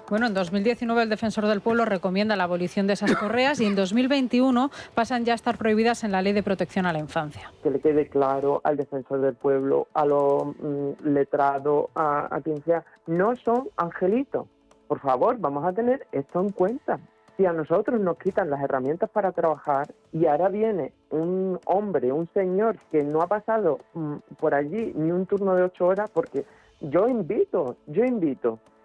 Bueno, en 2019 el Defensor del Pueblo recomienda la abolición de esas correas y en 2021 pasan ya a estar prohibidas en la Ley de Protección a la Infancia. Que le quede claro al Defensor del Pueblo, a los letrados, a quien sea, no son angelitos. Por favor, vamos a tener esto en cuenta. Si a nosotros nos quitan las herramientas para trabajar y ahora viene un hombre, un señor que no ha pasado por allí ni un turno de 8 horas, porque yo invito,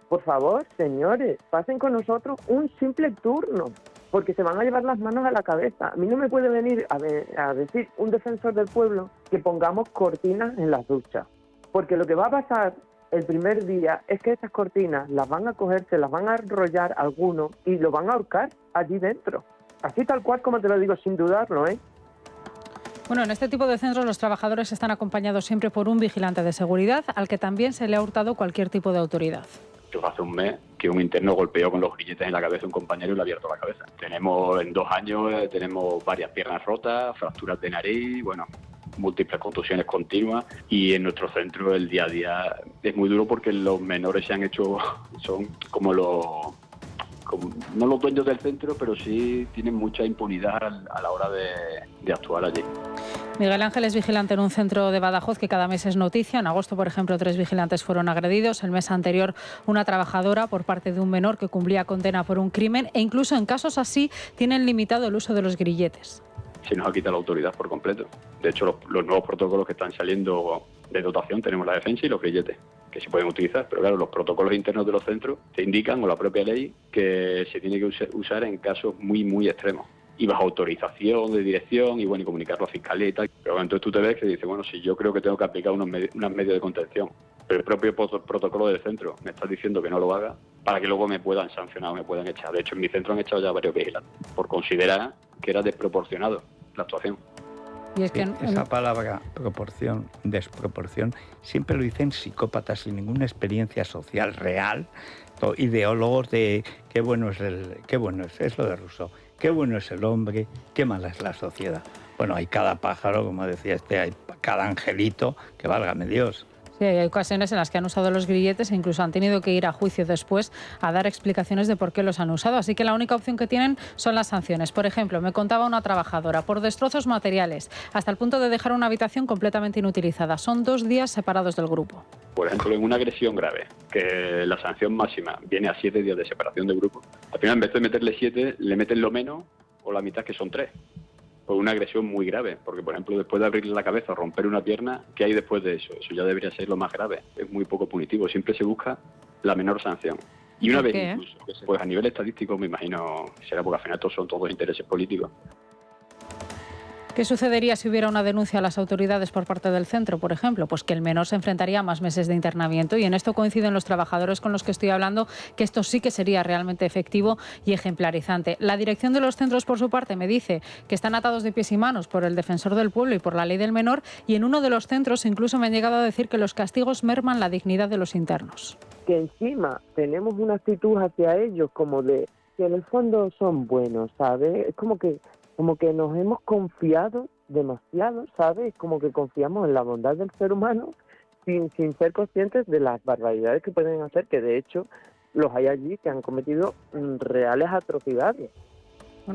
por favor, señores, pasen con nosotros un simple turno, porque se van a llevar las manos a la cabeza. A mí no me puede venir a decir un Defensor del Pueblo que pongamos cortinas en las duchas, porque lo que va a pasar el primer día es que esas cortinas las van a coger, se las van a enrollar algunos y lo van a ahorcar allí dentro. Así tal cual como te lo digo, sin dudarlo, ¿eh? Bueno, en este tipo de centros los trabajadores están acompañados siempre por un vigilante de seguridad al que también se le ha hurtado cualquier tipo de autoridad. Hace un mes que un interno golpeó con los grilletes en la cabeza a un compañero y le ha abierto la cabeza. En 2 años tenemos varias piernas rotas, fracturas de nariz, múltiples contusiones continuas, y en nuestro centro el día a día es muy duro porque los menores son como no los dueños del centro, pero sí tienen mucha impunidad a la hora de actuar allí. Miguel Ángel es vigilante en un centro de Badajoz que cada mes es noticia. En agosto, por ejemplo, 3 vigilantes fueron agredidos. El mes anterior, una trabajadora por parte de un menor que cumplía condena por un crimen. E incluso en casos así tienen limitado el uso de los grilletes. Se nos ha quitado la autoridad por completo. De hecho, los nuevos protocolos que están saliendo de dotación, tenemos la defensa y los grilletes, que se pueden utilizar. Pero claro, los protocolos internos de los centros te indican, o la propia ley, que se tiene que usar en casos muy, muy extremos. Y bajo autorización de dirección y comunicarlo a fiscalía y tal. Pero entonces tú te ves que dices, si yo creo que tengo que aplicar unas medidas de contención, pero el propio protocolo del centro me está diciendo que no lo haga para que luego me puedan sancionar o me puedan echar. De hecho, en mi centro han echado ya varios vigilantes por considerar que era desproporcionado la actuación. Y es que esa palabra desproporción, siempre lo dicen psicópatas sin ninguna experiencia social real, ideólogos de qué bueno es lo de Rousseau, qué bueno es el hombre, qué mala es la sociedad. Bueno, hay cada pájaro, como decía hay cada angelito, que válgame Dios. Sí, hay ocasiones en las que han usado los grilletes e incluso han tenido que ir a juicio después a dar explicaciones de por qué los han usado. Así que la única opción que tienen son las sanciones. Por ejemplo, me contaba una trabajadora, por destrozos materiales, hasta el punto de dejar una habitación completamente inutilizada. Son 2 días separados del grupo. Por ejemplo, en una agresión grave, que la sanción máxima viene a 7 días de separación de grupo, al final, en vez de meterle 7, le meten lo menos o la mitad, que son 3. Por una agresión muy grave, porque por ejemplo después de abrirle la cabeza o romper una pierna, ¿qué hay después de eso? Eso ya debería ser lo más grave, es muy poco punitivo, siempre se busca la menor sanción. Y una vez incluso, pues a nivel estadístico me imagino será porque al final son todos intereses políticos. ¿Qué sucedería si hubiera una denuncia a las autoridades por parte del centro, por ejemplo? Pues que el menor se enfrentaría a más meses de internamiento, y en esto coinciden los trabajadores con los que estoy hablando, que esto sí que sería realmente efectivo y ejemplarizante. La dirección de los centros, por su parte, me dice que están atados de pies y manos por el Defensor del Pueblo y por la Ley del Menor, y en uno de los centros incluso me han llegado a decir que los castigos merman la dignidad de los internos. Que encima tenemos una actitud hacia ellos como de que en el fondo son buenos, ¿sabes? Es como que nos hemos confiado demasiado, ¿sabes? Como que confiamos en la bondad del ser humano sin ser conscientes de las barbaridades que pueden hacer, que de hecho los hay allí que han cometido reales atrocidades.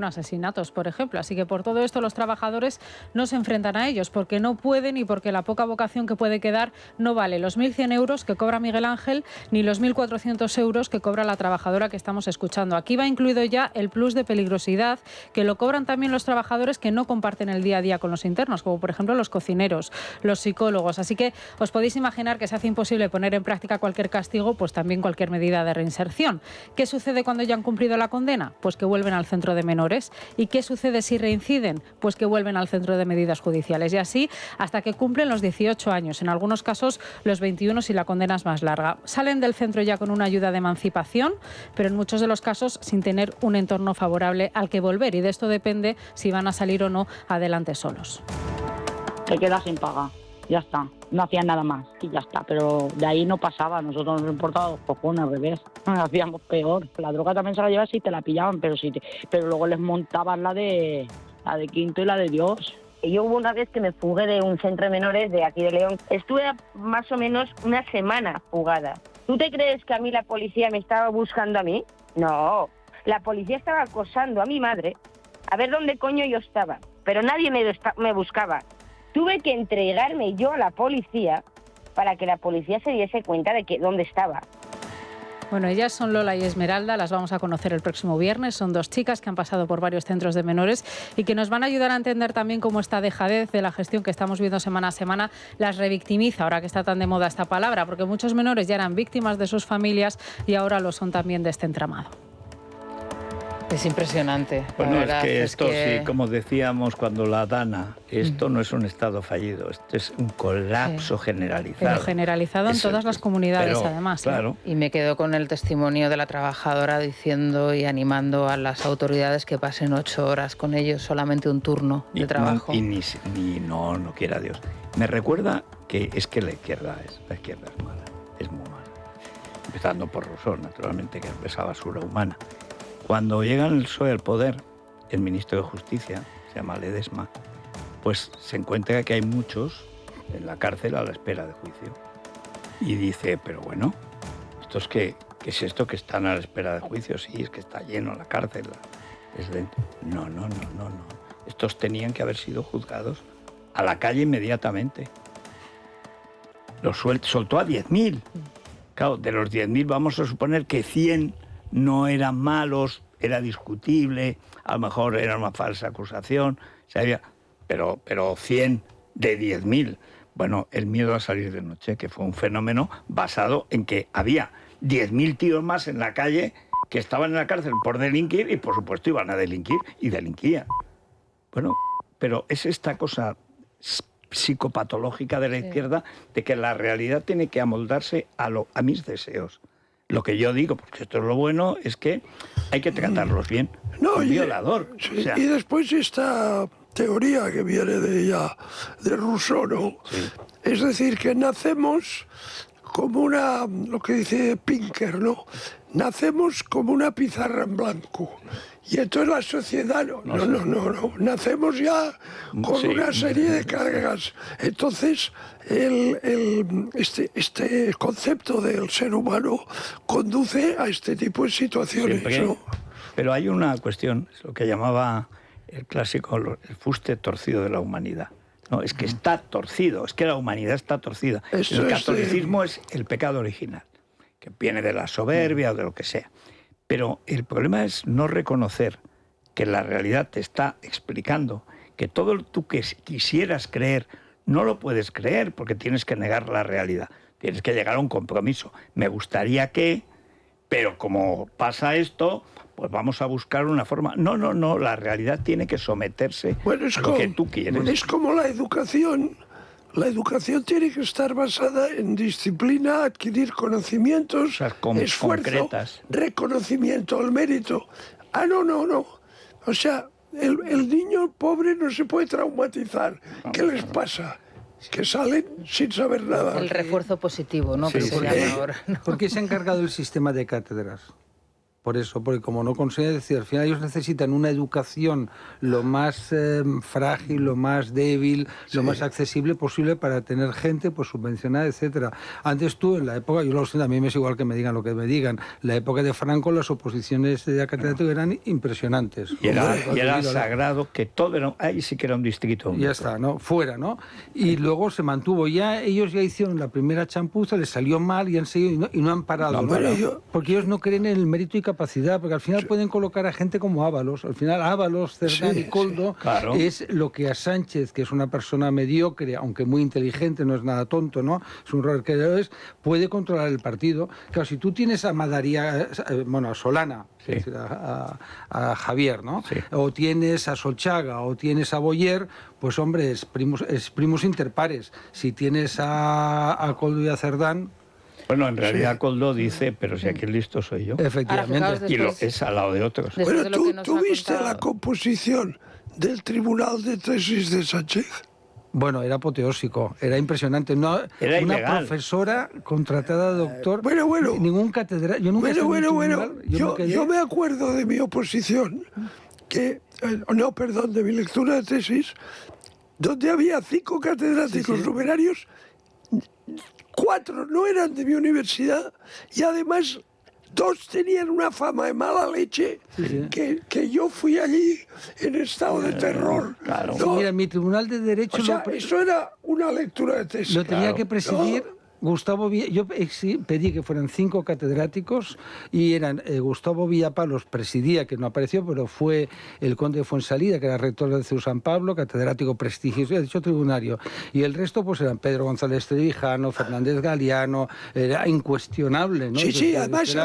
Asesinatos, por ejemplo. Así que por todo esto los trabajadores no se enfrentan a ellos porque no pueden y porque la poca vocación que puede quedar no vale los 1.100 euros que cobra Miguel Ángel ni los 1.400 euros que cobra la trabajadora que estamos escuchando. Aquí va incluido ya el plus de peligrosidad que lo cobran también los trabajadores que no comparten el día a día con los internos, como por ejemplo los cocineros, los psicólogos. Así que os podéis imaginar que se hace imposible poner en práctica cualquier castigo, pues también cualquier medida de reinserción. ¿Qué sucede cuando ya han cumplido la condena? Pues que vuelven al centro de menores. menores. ¿Y qué sucede si reinciden? Pues que vuelven al centro de medidas judiciales y así hasta que cumplen los 18 años, en algunos casos los 21 si la condena es más larga. Salen del centro ya con una ayuda de emancipación, pero en muchos de los casos sin tener un entorno favorable al que volver, y de esto depende si van a salir o no adelante solos. Te quedas sin paga, ya está, no hacían nada más y ya está, pero de ahí no pasaba, nosotros nos importaba dos cojones, al revés, hacíamos peor. La droga también se la llevas si te la pillaban, pero luego les montaban la de quinto y la de Dios. Yo hubo una vez que me fugué de un centro de menores de aquí de León. Estuve más o menos una semana fugada. ¿Tú te crees que a mí la policía me estaba buscando a mí? No, la policía estaba acosando a mi madre a ver dónde coño yo estaba, pero nadie me buscaba. Tuve que entregarme yo a la policía para que la policía se diese cuenta de que dónde estaba. Bueno, ellas son Lola y Esmeralda, las vamos a conocer el próximo viernes. Son dos chicas que han pasado por varios centros de menores y que nos van a ayudar a entender también cómo esta dejadez de la gestión que estamos viendo semana a semana las revictimiza, ahora que está tan de moda esta palabra, porque muchos menores ya eran víctimas de sus familias y ahora lo son también de este entramado. Es impresionante. Bueno, es que esto sí, como decíamos cuando la Dana, esto no es un estado fallido, esto es un colapso generalizado. Pero generalizado en todas las comunidades, además. Claro. Y me quedo con el testimonio de la trabajadora diciendo y animando a las autoridades que pasen 8 horas con ellos, solamente un turno de trabajo. No quiera Dios. Me recuerda que es que la izquierda es mala, es muy mala. Empezando por Rousseau, naturalmente, que es esa basura humana. Cuando llega el PSOE al poder, el ministro de Justicia, se llama Ledesma, pues se encuentra que hay muchos en la cárcel a la espera de juicio. Y dice, pero bueno, ¿qué es esto que están a la espera de juicio? Sí, es que está lleno la cárcel. No. Estos tenían que haber sido juzgados a la calle inmediatamente. Los soltó a 10.000. Claro, de los 10.000 vamos a suponer que 100 no eran malos, era discutible, a lo mejor era una falsa acusación, pero 100 de 10.000. Bueno, el miedo a salir de noche, que fue un fenómeno basado en que había 10.000 tíos más en la calle que estaban en la cárcel por delinquir y, por supuesto, iban a delinquir y delinquían. Bueno, pero es esta cosa psicopatológica de la izquierda de que la realidad tiene que amoldarse a mis deseos. Lo que yo digo, porque esto es lo bueno, es que hay que tratarlos bien. No, un violador. Sí, y después esta teoría que viene de Rousseau, ¿no? Sí. Es decir, que nacemos como lo que dice Pinker, ¿no? Nacemos como una pizarra en blanco. Y entonces la sociedad, no. Nacemos ya con una serie de cargas. Entonces, este concepto del ser humano conduce a este tipo de situaciones. Siempre, ¿no? Pero hay una cuestión, es lo que llamaba el clásico, el fuste torcido de la humanidad. No, es que está torcido, es que la humanidad está torcida. El catolicismo es el pecado original, que viene de la soberbia o de lo que sea. Pero el problema es no reconocer que la realidad te está explicando que todo lo tú que quisieras creer no lo puedes creer porque tienes que negar la realidad. Tienes que llegar a un compromiso. Me gustaría que, pero como pasa esto, pues vamos a buscar una forma. No, la realidad tiene que someterse a lo que tú quieres. Es como la educación. La educación tiene que estar basada en disciplina, adquirir conocimientos, esfuerzo, concretas. Reconocimiento al mérito. No. O sea, el niño pobre no se puede traumatizar. ¿Qué les pasa? Que salen sin saber nada. El refuerzo positivo, ¿no? Sí, que se llama ahora, ¿no? ¿Por qué se ha encargado el sistema de cátedras? Por eso, porque como no consiguen decir, al final ellos necesitan una educación lo más frágil, lo más débil, lo más accesible posible para tener gente pues subvencionada, etcétera. Antes tú, en la época, yo lo sé, a mí me es igual que me digan lo que me digan, la época de Franco las oposiciones de catedrático eran impresionantes. Y era sagrado, que todo era, ahí sí que era un distrito. Ya está, ¿no? Fuera, ¿no? Y luego se mantuvo, ellos ya hicieron la primera champuza, les salió mal y han seguido y no han parado. Porque ellos no creen en el mérito y capacidad capacidad, porque al final pueden colocar a gente como Ábalos. Al final Ábalos, Cerdán y Koldo claro. es lo que a Sánchez, que es una persona mediocre, aunque muy inteligente, no es nada tonto, ¿no? Es un rol que es, puede controlar el partido. Claro, si tú tienes a Madaria, bueno, a Solana, sí. es decir, a Javier, ¿no? Sí. O tienes a Solchaga, o tienes a Boyer, pues hombre, es primus inter pares. Si tienes a Koldo y a Cerdán... Bueno, en realidad Koldo dice, pero si aquí listo soy yo. Efectivamente. Y lo es al lado de otros. Bueno, ¿tú viste la composición del Tribunal de Tesis de Sánchez? Bueno, era apoteósico, era impresionante. No, era una ilegal. Profesora contratada de doctor. Bueno. Ningún catedrático. Yo nunca Yo me acuerdo de mi oposición, de mi lectura de tesis, donde había 5 catedráticos numerarios, 4 no eran de mi universidad y además 2 tenían una fama de mala leche que yo fui allí en estado de terror. Claro. No, mira, mi tribunal de derecho... o sea, eso era una lectura de tesis. Lo tenía que presidir... Gustavo yo pedí que fueran 5 catedráticos y eran Gustavo Villapalos presidía, que no apareció, pero fue el conde de Fuensalida, que era rector de CEU San Pablo, catedrático prestigioso, he dicho tribunario, y el resto pues eran Pedro González Trevijano, Fernández Galiano, era incuestionable, ¿no? Sí, además se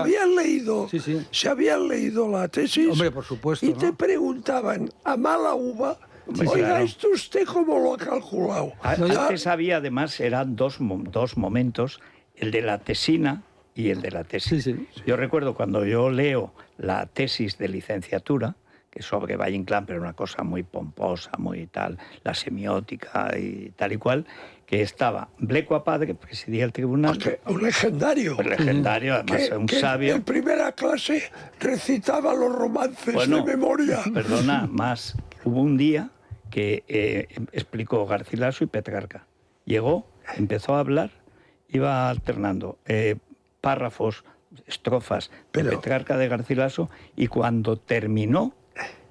habían leído la tesis. Hombre, por supuesto, y te preguntaban a mala uva, oiga, claro. ¿esto usted cómo lo ha calculado? Antes había, además, eran dos momentos, el de la tesina y el de la tesis. Sí. Yo recuerdo cuando yo leo la tesis de licenciatura, que es sobre Valle Inclán, pero una cosa muy pomposa, muy tal, la semiótica y tal y cual, que estaba Blecua Padre, presidía el tribunal. Un legendario. Un legendario, además, un sabio. En primera clase recitaba los romances de memoria. Perdona, más. Hubo un día que explicó Garcilaso y Petrarca. Llegó, empezó a hablar, iba alternando párrafos, estrofas de Petrarca, de Garcilaso, y cuando terminó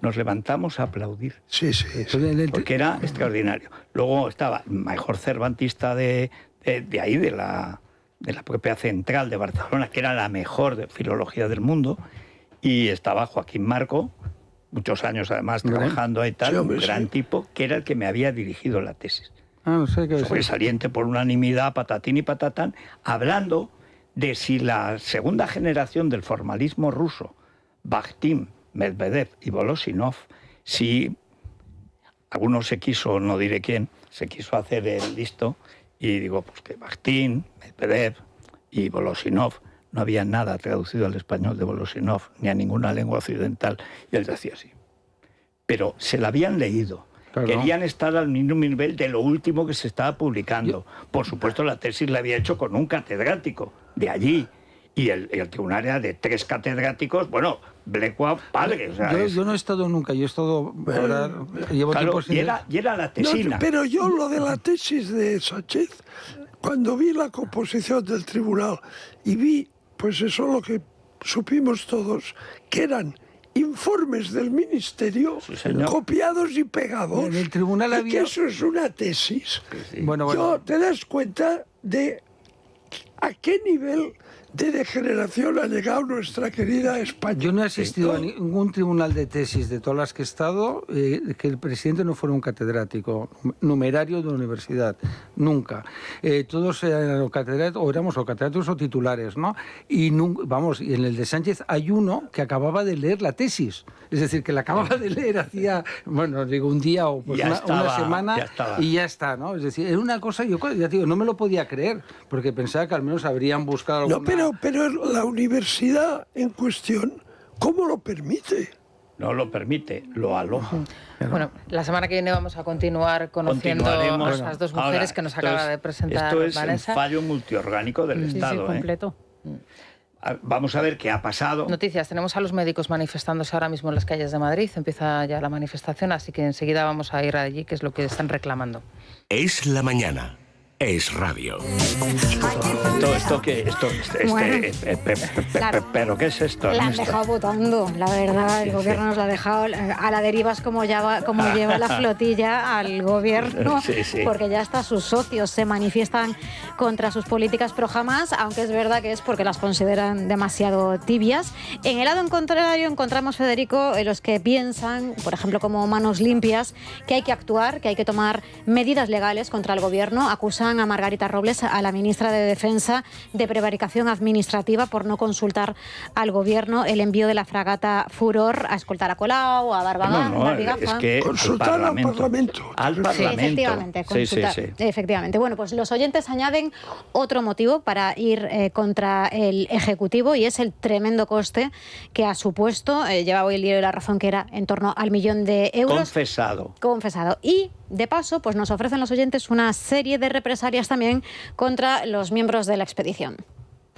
nos levantamos a aplaudir. Sí. Porque era extraordinario. Luego estaba el mejor cervantista de ahí, de la propia central de Barcelona, que era la mejor de filología del mundo, y estaba Joaquín Marco, muchos años además trabajando ahí tal, un gran tipo, que era el que me había dirigido la tesis. No sé qué Sobresaliente por unanimidad, patatín y patatán, hablando de si la segunda generación del formalismo ruso, Bakhtin, Medvedev y Volosinov, si alguno se quiso, no diré quién, se quiso hacer el listo, y digo, pues que Bakhtin, Medvedev y Volosinov, no había nada traducido al español de Volosinov, ni a ninguna lengua occidental. Y él decía así. Pero se la habían leído. Claro. Querían estar al mismo nivel de lo último que se estaba publicando. Por supuesto, la tesis la había hecho con un catedrático de allí. Y el tribunal era de 3 catedráticos, bueno, Blecua Padre. O sea, yo no he estado nunca, yo he estado... llevo claro, y era la tesina. No, pero yo lo de la tesis de Sánchez, cuando vi la composición del tribunal y vi, pues eso lo que supimos todos, que eran informes del ministerio copiados y pegados. En el tribunal había... que eso es una tesis. Sí. Bueno. Te das cuenta de a qué nivel de degeneración ha llegado nuestra querida España. Yo no he asistido a ningún tribunal de tesis de todas las que he estado que el presidente no fuera un catedrático numerario de universidad, nunca. Todos eran catedráticos, o éramos o catedráticos o titulares, ¿no? Y y en el de Sánchez hay uno que acababa de leer la tesis, es decir, que la acababa de leer hacía, bueno, digo, un día o pues una semana y ya está, ¿no? Es decir, era una cosa, yo ya digo, no me lo podía creer, porque pensaba que al menos habrían buscado alguna... Pero la universidad en cuestión, ¿cómo lo permite? No lo permite, lo aloja. Bueno, la semana que viene vamos a continuar conociendo a esas dos mujeres que nos acaba de presentar Vanessa. Esto es un fallo multiorgánico del Estado. Sí, completo. Vamos a ver qué ha pasado. Noticias, tenemos a los médicos manifestándose ahora mismo en las calles de Madrid. Empieza ya la manifestación, así que enseguida vamos a ir allí, que es lo que están reclamando. Es la mañana. Es radio. Pero ¿qué es esto? La han dejado votando, la verdad. El gobierno nos la ha dejado a la deriva, es como lleva la flotilla al gobierno, porque ya hasta sus socios se manifiestan contra sus políticas pro Hamás, aunque es verdad que es porque las consideran demasiado tibias. En el lado contrario encontramos, Federico, los que piensan, por ejemplo, como Manos Limpias, que hay que actuar, que hay que tomar medidas legales contra el gobierno. Acusan a Margarita Robles, a la ministra de Defensa, de prevaricación administrativa por no consultar al gobierno el envío de la fragata Furor a escoltar a Colau, a Barbigafa. Es que consultar al Parlamento. Sí, efectivamente, consultar. Efectivamente. Bueno, pues los oyentes añaden otro motivo para ir contra el Ejecutivo, y es el tremendo coste que ha supuesto. Lleva hoy el Diario de La Razón que era en torno al 1.000.000 de euros. Confesado. Y, de paso, pues nos ofrecen los oyentes una serie de represalias también contra los miembros de la expedición.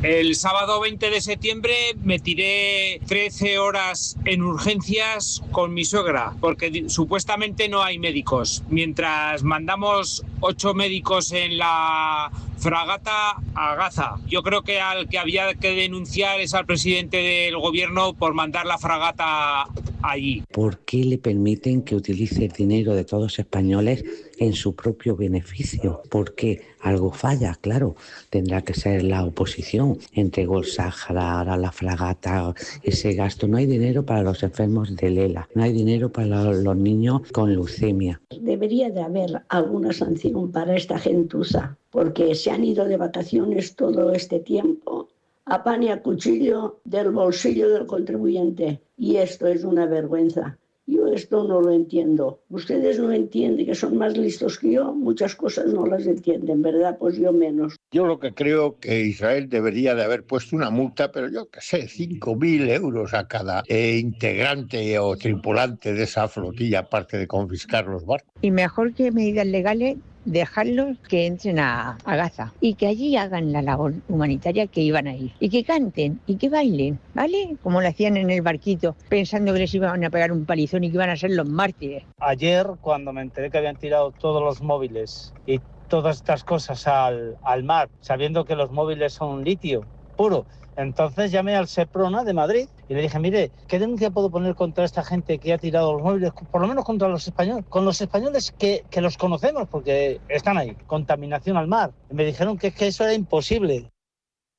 El sábado 20 de septiembre me tiré 13 horas en urgencias con mi suegra, porque supuestamente no hay médicos. Mientras mandamos 8 médicos en la fragata a Gaza. Yo creo que al que había que denunciar es al presidente del gobierno por mandar la fragata allí. ¿Por qué le permiten que utilice el dinero de todos los españoles en su propio beneficio? Porque algo falla, claro. Tendrá que ser la oposición. Entregó el Sáhara, ahora la fragata, ese gasto. No hay dinero para los enfermos de Lela, no hay dinero para los niños con leucemia. Debería de haber alguna sanción para esta gentuza, porque se han ido de vacaciones todo este tiempo a pan y a cuchillo del bolsillo del contribuyente. Y esto es una vergüenza. Yo esto no lo entiendo. Ustedes no entienden, que son más listos que yo. Muchas cosas no las entienden, ¿verdad? Pues yo menos. Yo lo que creo que Israel debería de haber puesto una multa, pero yo qué sé, 5.000 euros a cada integrante o tripulante de esa flotilla, aparte de confiscar los barcos. Y mejor que medidas legales, dejarlos que entren a Gaza y que allí hagan la labor humanitaria que iban a ir, y que canten y que bailen, ¿vale? Como lo hacían en el barquito, pensando que les iban a pegar un palizón y que iban a ser los mártires. Ayer, cuando me enteré que habían tirado todos los móviles y todas estas cosas al mar, sabiendo que los móviles son litio puro, entonces llamé al Seprona de Madrid y le dije, mire, ¿qué denuncia puedo poner contra esta gente que ha tirado los móviles? Por lo menos contra los españoles, con los españoles que los conocemos, porque están ahí, contaminación al mar. Y me dijeron que eso era imposible.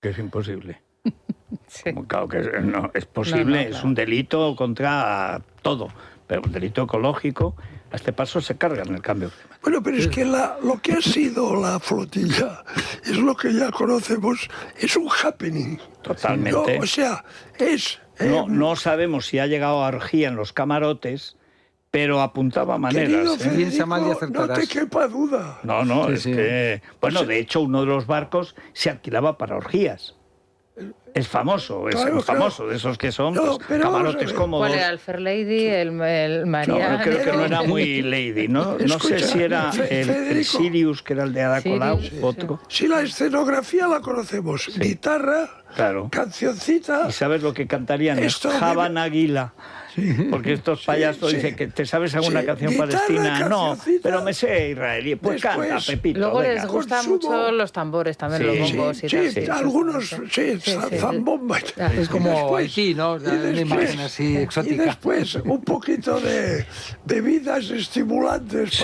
Que es imposible. Claro que no, es posible, es un delito contra todo, pero un delito ecológico. A este paso se cargan el cambio climático. Bueno, pero es que lo que ha sido la flotilla es lo que ya conocemos, es un happening. Totalmente. No, o sea, es... No sabemos si ha llegado a orgía en los camarotes, pero apuntaba maneras. Querido Federico, no te quepa duda. No, es que... Bueno, de hecho, uno de los barcos se alquilaba para orgías. Es famoso, famoso, de esos que son camarotes cómodos. ¿Cuál era el Fair Lady, el María? No, creo que no era muy lady, ¿no? No sé si era el Sirius, que era el de Ada Colau, otro. Si la escenografía la conocemos, guitarra, cancioncita... ¿Y sabes lo que cantarían? Javan Águila. Porque estos payasos dicen que te sabes alguna canción palestina. No, pero me sé israelí. Pues canta, Pepito. Luego les gustan mucho los tambores también, los bombos y tal. Sí, algunos, zambomba. Es como Haití, ¿no? Una imagen así exótica. Y después un poquito de bebidas estimulantes.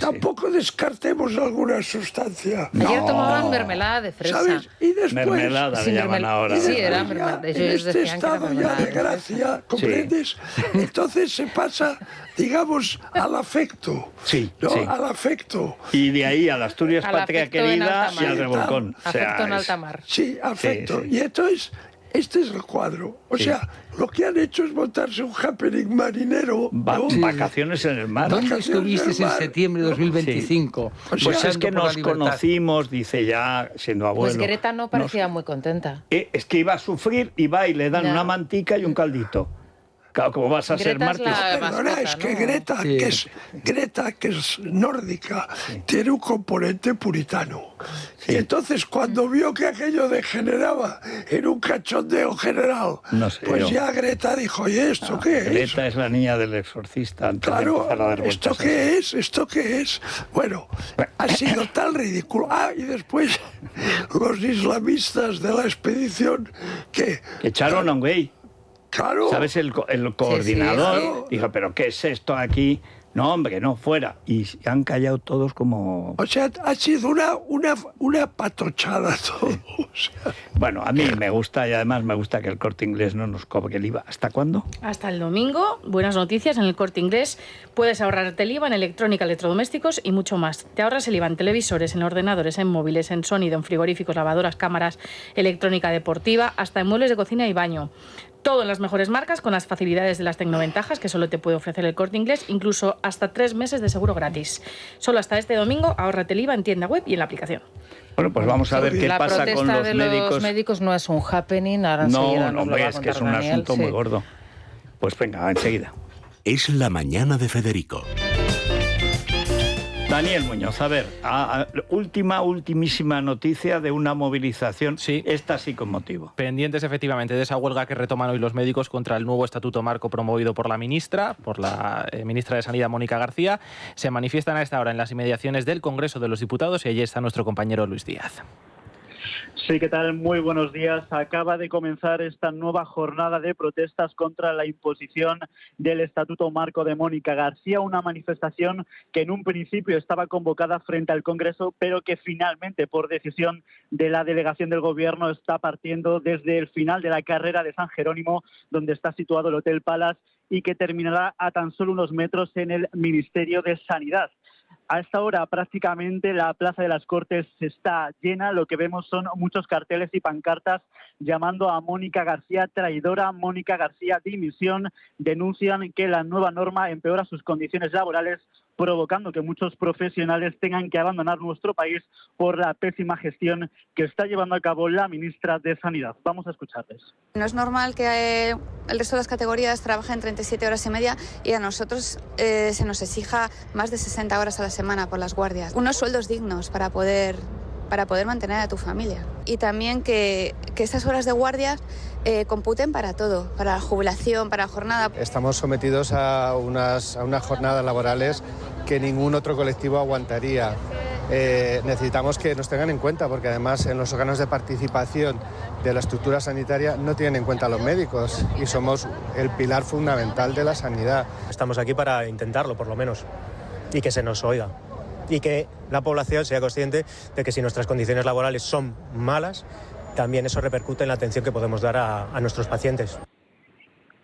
Tampoco descartemos alguna sustancia. Ayer tomaban mermelada de fresa. ¿Sabes? Y después... Mermelada le llaman ahora. Sí, era mermelada. En este estado ya de gracia, ¿comprendes? Entonces se pasa, digamos, al afecto. Al afecto. Y de ahí a la Asturias patria querida y al revolcón. Afecto en alta mar. Sí, afecto. Y entonces, este es el cuadro. O sea, lo que han hecho es montarse un happening marinero. Vacaciones en el mar. ¿Dónde estuviste en septiembre de 2025? Pues es que nos conocimos, dice ya, siendo abuelo. Pues Greta no parecía muy contenta. Es que iba a sufrir y va y le dan una mantica y un caldito. Claro, como vas a ser mártir. Perdona, es que Greta, que es nórdica, tiene un componente puritano. Y entonces cuando vio que aquello degeneraba en un cachondeo general, pues ya Greta dijo, oye, ¿esto qué es? Greta es la niña del exorcista. Claro, ¿esto qué es? ¿Esto qué es? Bueno, ha sido tan ridículo. Y después los islamistas de la expedición que echaron a un gay. Claro. ¿Sabes? El coordinador dijo, ¿pero qué es esto aquí? No, hombre, no, fuera. Y han callado todos como... O sea, ha sido una patochada todo. O sea... Bueno, a mí me gusta, y además me gusta que el Corte Inglés no nos cobre el IVA. ¿Hasta cuándo? Hasta el domingo. Buenas noticias, en el Corte Inglés puedes ahorrarte el IVA en electrónica, electrodomésticos y mucho más. Te ahorras el IVA en televisores, en ordenadores, en móviles, en sonido, en frigoríficos, lavadoras, cámaras, electrónica deportiva, hasta en muebles de cocina y baño. Todo en las mejores marcas, con las facilidades de las tecnoventajas que solo te puede ofrecer el Corte Inglés, incluso hasta 3 meses de seguro gratis. Solo hasta este domingo, ahórrate el IVA en tienda web y en la aplicación. Bueno, pues vamos a ver qué pasa con los médicos. La protesta de los médicos no es un happening, ahora enseguida nos lo va a contar es que es un asunto muy gordo. Pues venga, enseguida. Es la mañana de Federico. Daniel Muñoz, a ver, ultimísima noticia de una movilización, esta sí con motivo. Pendientes efectivamente de esa huelga que retoman hoy los médicos contra el nuevo estatuto marco promovido por la ministra de Sanidad, Mónica García. Se manifiestan a esta hora en las inmediaciones del Congreso de los Diputados y allí está nuestro compañero Luis Díaz. Sí, ¿qué tal? Muy buenos días. Acaba de comenzar esta nueva jornada de protestas contra la imposición del Estatuto Marco de Mónica García, una manifestación que en un principio estaba convocada frente al Congreso, pero que finalmente, por decisión de la delegación del Gobierno, está partiendo desde el final de la carrera de San Jerónimo, donde está situado el Hotel Palace, y que terminará a tan solo unos metros en el Ministerio de Sanidad. A esta hora prácticamente la Plaza de las Cortes está llena. Lo que vemos son muchos carteles y pancartas llamando a Mónica García traidora, Mónica García dimisión. Denuncian que la nueva norma empeora sus condiciones laborales, provocando que muchos profesionales tengan que abandonar nuestro país por la pésima gestión que está llevando a cabo la ministra de Sanidad. Vamos a escucharles. No es normal que el resto de las categorías trabajen 37 horas y media y a nosotros se nos exija más de 60 horas a la semana por las guardias. Unos sueldos dignos para poder mantener a tu familia. Y también que esas horas de guardia computen para todo, para la jubilación, para la jornada. Estamos sometidos a unas jornadas laborales que ningún otro colectivo aguantaría. Necesitamos que nos tengan en cuenta, porque además en los órganos de participación de la estructura sanitaria no tienen en cuenta a los médicos y somos el pilar fundamental de la sanidad. Estamos aquí para intentarlo, por lo menos, y que se nos oiga. Y que la población sea consciente de que si nuestras condiciones laborales son malas, también eso repercute en la atención que podemos dar a nuestros pacientes.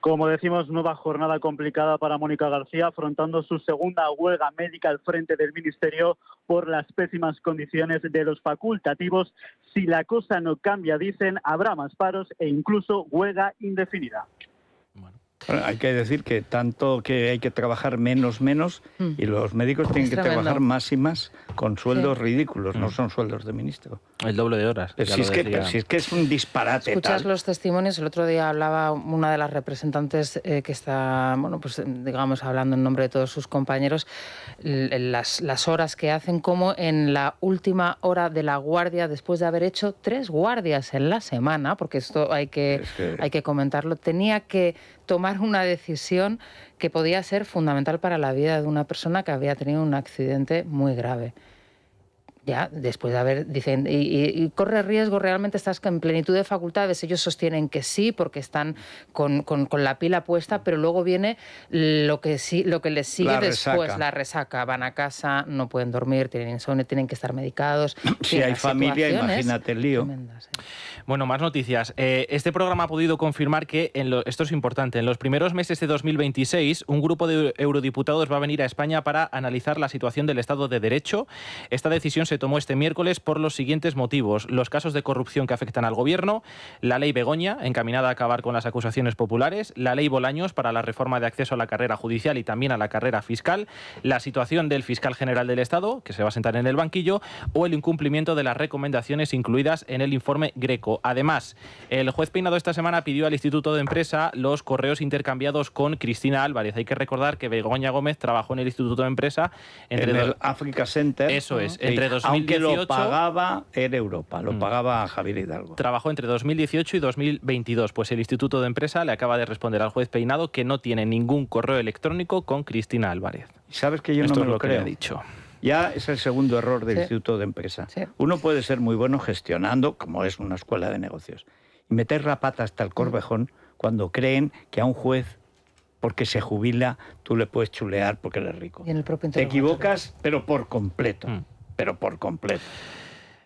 Como decimos, nueva jornada complicada para Mónica García, afrontando su segunda huelga médica al frente del Ministerio por las pésimas condiciones de los facultativos. Si la cosa no cambia, dicen, habrá más paros e incluso huelga indefinida. Bueno, hay que decir que tanto que hay que trabajar menos y los médicos tienen que trabajar más y más con sueldos ridículos, no son sueldos de ministro. El doble de horas. Si es que es un disparate. Escuchas los testimonios. El otro día hablaba una de las representantes que está, digamos, hablando en nombre de todos sus compañeros, las horas que hacen, como en la última hora de la guardia, después de haber hecho 3 guardias en la semana, porque esto hay que comentarlo, tenía que tomar una decisión que podía ser fundamental para la vida de una persona que había tenido un accidente muy grave. Ya, después de haber, dicen, y corre riesgo, realmente estás en plenitud de facultades. Ellos sostienen que sí, porque están con la pila puesta, pero luego viene lo que les sigue después, la resaca. Van a casa, no pueden dormir, tienen insomnio, tienen que estar medicados. Si hay familia, imagínate el lío. Bueno, más noticias. Este programa ha podido confirmar que, esto es importante, en los primeros meses de 2026, un grupo de eurodiputados va a venir a España para analizar la situación del Estado de Derecho. Esta decisión se tomó este miércoles por los siguientes motivos: los casos de corrupción que afectan al Gobierno, la ley Begoña, encaminada a acabar con las acusaciones populares, la ley Bolaños para la reforma de acceso a la carrera judicial y también a la carrera fiscal, la situación del fiscal general del Estado, que se va a sentar en el banquillo, o el incumplimiento de las recomendaciones incluidas en el informe Greco. Peinado. Además, el juez Peinado esta semana pidió al Instituto de Empresa los correos intercambiados con Cristina Álvarez. Hay que recordar que Begoña Gómez trabajó en el Instituto de Empresa en el Africa Center. Eso es, sí, entre 2018... Aunque lo pagaba en Europa, lo pagaba Javier Hidalgo. Trabajó entre 2018 y 2022. Pues el Instituto de Empresa le acaba de responder al juez Peinado que no tiene ningún correo electrónico con Cristina Álvarez. ¿Sabes que yo Esto no me es lo creo? Que le he dicho. Ya es el segundo error del Instituto de Empresa. Sí. Uno puede ser muy bueno gestionando, como es una escuela de negocios, y meter la pata hasta el corvejón cuando creen que a un juez, porque se jubila, tú le puedes chulear porque eres rico. Y en el propio te equivocas, pero por completo. Pero por completo.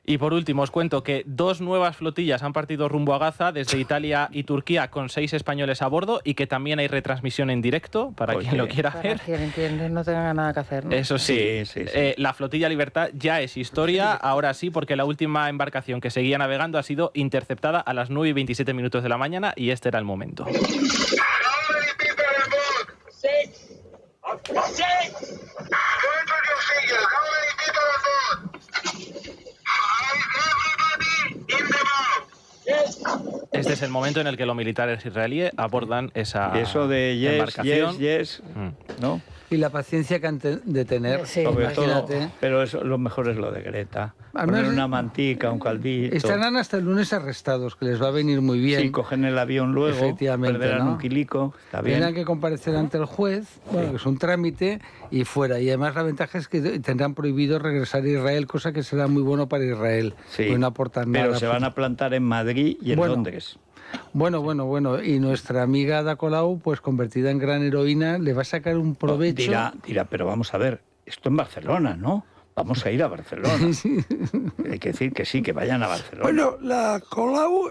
Y por último, os cuento que 2 nuevas flotillas han partido rumbo a Gaza desde Italia y Turquía con 6 españoles a bordo y que también hay retransmisión en directo para quien lo quiera ver. Para quien no tenga nada que hacer, ¿no? Eso sí. La flotilla Libertad ya es historia, ahora sí, porque la última embarcación que seguía navegando ha sido interceptada a las 9:27 de la mañana y este era el momento. Este es el momento en el que los militares israelíes abordan esa embarcación. ¿No? Y la paciencia que han de tener, sobre todo, pero eso, lo mejor es lo de Greta. Poner una mantica, un caldito. Estarán hasta el lunes arrestados, que les va a venir muy bien. Sí, cogen el avión luego, perderán un quilico, está bien. Tendrán que comparecer ante el juez, bueno, que es un trámite, y fuera. Y además la ventaja es que tendrán prohibido regresar a Israel, cosa que será muy bueno para Israel. Sí, no aportan nada. Pero se van a plantar en Madrid y en Londres. Bueno. Y nuestra amiga Ada Colau, pues convertida en gran heroína, le va a sacar un provecho. Dirá, pero vamos a ver, esto en Barcelona, ¿no? Vamos a ir a Barcelona. Hay que decir que sí, que vayan a Barcelona. Bueno, la Colau,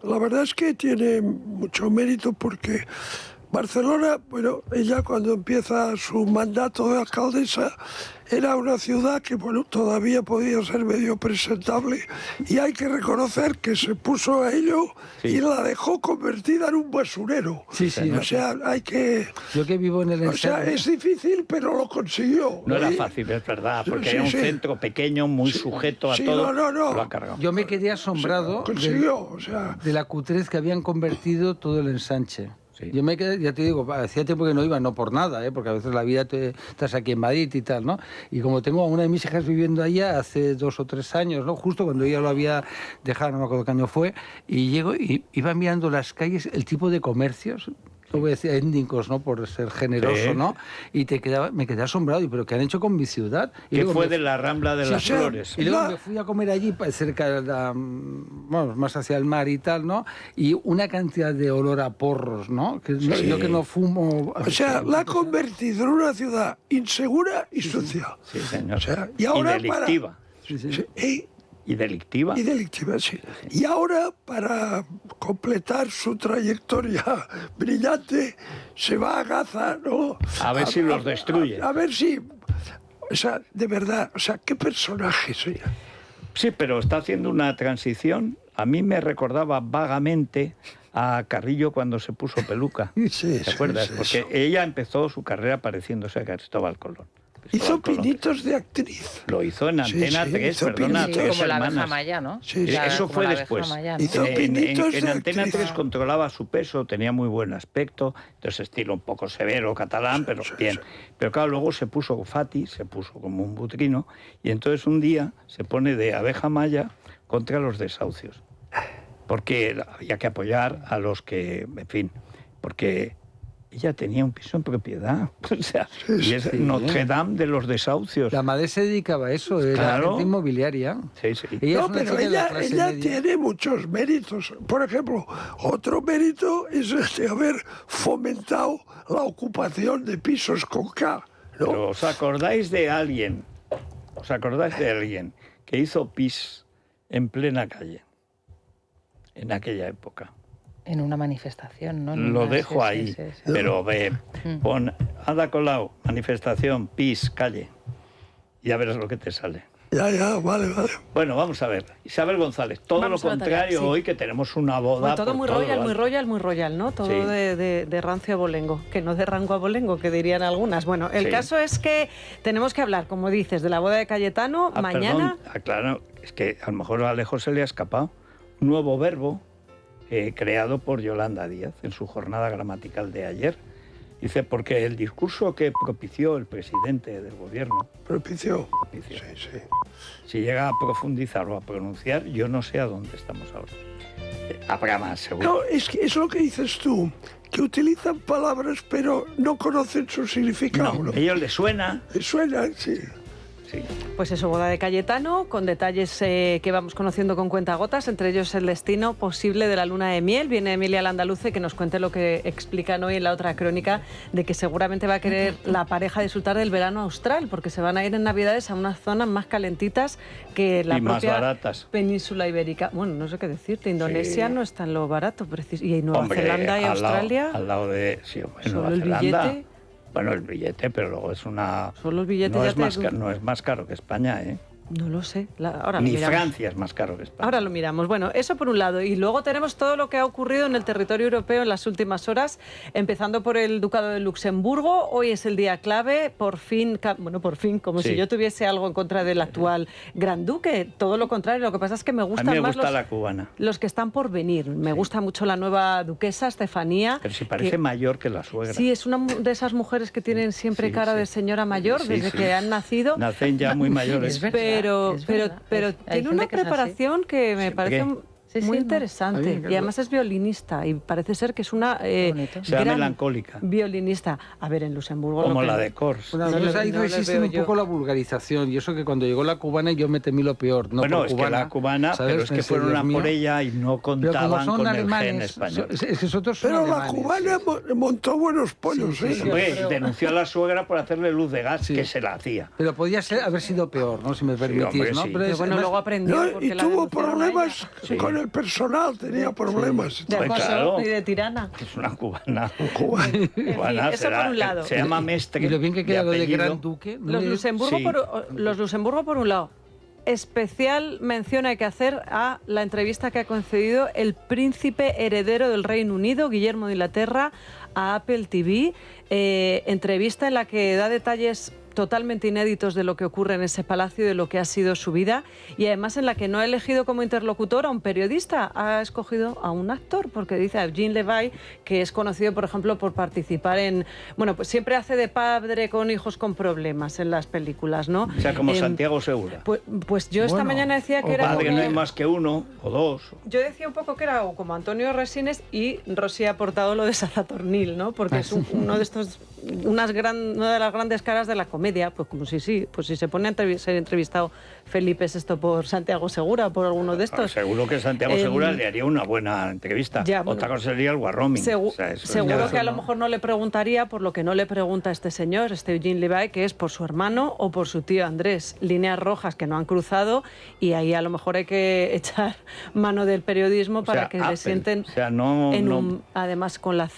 la verdad es que tiene mucho mérito porque Barcelona, bueno, ella cuando empieza su mandato de alcaldesa era una ciudad que, bueno, todavía podía ser medio presentable y hay que reconocer que se puso a ello y la dejó convertida en un basurero. Sí. O sea, hay que... Yo que vivo en el O sea, es difícil, pero lo consiguió. No era fácil, es verdad, porque era un centro pequeño, muy sujeto a todo. No. Lo ha cargado. Yo me quedé asombrado de la cutrez que habían convertido todo el ensanche. Sí. Yo me quedé, ya te digo, hacía tiempo que no iba, no por nada, porque a veces la vida estás aquí en Madrid y tal, ¿no? Y como tengo a una de mis hijas viviendo allá hace 2 o 3 años, ¿no? Justo cuando ella lo había dejado, no me acuerdo qué año fue, y llego y iba mirando las calles, el tipo de comercios, yo voy a decir étnicos, ¿no? Por ser generoso, ¿no? Y me quedé asombrado, pero ¿qué han hecho con mi ciudad? Y que fue de la Rambla de las Flores. Y luego me fui a comer allí, cerca de más hacia el mar y tal, ¿no? Y una cantidad de olor a porros, ¿no? Yo que no fumo... O sea, la ha convertido en una ciudad insegura y sucia. Sí, señor. O sea, y ahora y delictiva. Y delictiva. Y delictiva, sí. Y ahora, para completar su trayectoria brillante, se va a Gaza, ¿no? A ver si los destruye. A ver si... O sea, de verdad, o sea, qué personaje soy. Sí, pero está haciendo una transición. A mí me recordaba vagamente a Carrillo cuando se puso peluca. ¿Te acuerdas? Porque ella empezó su carrera pareciéndose a Cristóbal Colón. Hizo pinitos de actriz. Lo hizo en Antena 3, perdona, como la abeja maya, ¿no? Eso fue después. Hizo pinitos en Antena 3 controlaba su peso, tenía muy buen aspecto, entonces estilo un poco severo, catalán, pero bien. Pero claro, luego se puso Fati, se puso como un butrino, y entonces un día se pone de abeja maya contra los desahucios. Porque había que apoyar a los que, en fin, porque... Ella tenía un piso en propiedad, o sea, y es Notre Dame de los desahucios. La madre se dedicaba a eso, era gente inmobiliaria. Sí. Pero ella tiene muchos méritos. Por ejemplo, otro mérito es el de haber fomentado la ocupación de pisos con K, ¿no? Pero ¿os acordáis de alguien que hizo pis en plena calle en aquella época? En una manifestación, ¿no? Lo dejo ahí, pero pon Ada Colau, manifestación, pis, calle, y ya verás lo que te sale. Ya, vale. Bueno, vamos a ver. Isabel González, todo lo contrario hoy, que tenemos una boda. Bueno, todo muy royal, ¿no? Todo de rancio a bolengo, que no de rango a bolengo, que dirían algunas. Bueno, el caso es que tenemos que hablar, como dices, de la boda de Cayetano mañana. Perdón, claro, es que a lo mejor a Alejo se le ha escapado. nuevo verbo creado por Yolanda Díaz en su jornada gramatical de ayer. Dice, porque el discurso que propició el presidente del gobierno... Propició. Sí, sí. Si llega a profundizar o a pronunciar, yo no sé a dónde estamos ahora. Habrá más, seguro. No, es que es lo que dices tú, que utilizan palabras pero no conocen su significado. No, a ellos les suena. Les suena, sí. Sí. Pues eso, boda de Cayetano, con detalles que vamos conociendo con cuentagotas, entre ellos el destino posible de la luna de miel. Viene Emilia Landaluce que nos cuente lo que explican hoy en la otra crónica, de que seguramente va a querer la pareja disfrutar del verano austral, porque se van a ir en Navidades a unas zonas más calentitas que la propia península ibérica. Bueno, no sé qué decirte, Indonesia no está en lo barato, y Nueva Zelanda y Australia. Al lado de... Sí, solo el billete. Bueno, el billete, pero luego es una... Solo el billete no es más caro que España, ¿eh? No lo sé. Ahora Ni Francia es más caro que España. Ahora lo miramos. Bueno, eso por un lado. Y luego tenemos todo lo que ha ocurrido en el territorio europeo en las últimas horas, empezando por el Ducado de Luxemburgo. Hoy es el día clave. Por fin, como si yo tuviese algo en contra del actual Gran Duque. Todo lo contrario. Lo que pasa es que me gustan más la cubana. Los que están por venir. Me gusta mucho la nueva duquesa, Estefanía. Pero si parece mayor que la suegra. Sí, es una de esas mujeres que tienen siempre cara de señora mayor desde que han nacido. Nacen ya muy mayores. Pero tiene una preparación que me parece muy interesante. Y además es violinista y parece ser que es una gran melancólica violinista. A ver, en Luxemburgo... Como la de Kors. Ahí resisten un poco la vulgarización. Y eso que cuando llegó la cubana yo me temí lo peor. No bueno, por es cubana, que la cubana, ¿sabes? pero es que fueron a por ella y no contaban con alemanes, el gen español. Pero la cubana montó buenos pollos. Denunció a la suegra por hacerle luz de gas, que se la hacía. Pero podía haber sido peor, ¿no? Si me permitís, ¿no? Pero bueno, luego aprendió. Y tuvo problemas con el personal, tenía problemas. De acoso y de tirana. Es una cubana. Cubana eso por un lado. Se llama Mestre. Y lo bien que queda lo de Gran Duque. Los Luxemburgo por un lado. Especial mención hay que hacer a la entrevista que ha concedido el príncipe heredero del Reino Unido, Guillermo de Inglaterra, a Apple TV. Entrevista en la que da detalles totalmente inéditos de lo que ocurre en ese palacio y de lo que ha sido su vida, y además en la que no ha elegido como interlocutor a un periodista, ha escogido a un actor, porque dice a Jean Levy, que es conocido, por ejemplo, por participar en... Bueno, pues siempre hace de padre con hijos con problemas en las películas, ¿no? O sea, como Santiago Segura. Pues yo esta mañana decía que era... Padre, no hay más que uno o dos. Yo decía un poco que era como Antonio Resines, y Rosy ha aportado lo de Sazatornil, ¿no? Porque es uno de estos... una de las grandes caras de la comedia, pues como si se pone a ser entrevistado Felipe VI por Santiago Segura o por alguno de estos. Seguro que Santiago Segura le haría una buena entrevista. Otra cosa sería el warroaming. Seguro que a lo mejor no le preguntaría por lo que no le pregunta este señor, Eugene Levy, que es por su hermano o por su tío Andrés. Líneas rojas que no han cruzado, y ahí a lo mejor hay que echar mano del periodismo para que le sienten además con la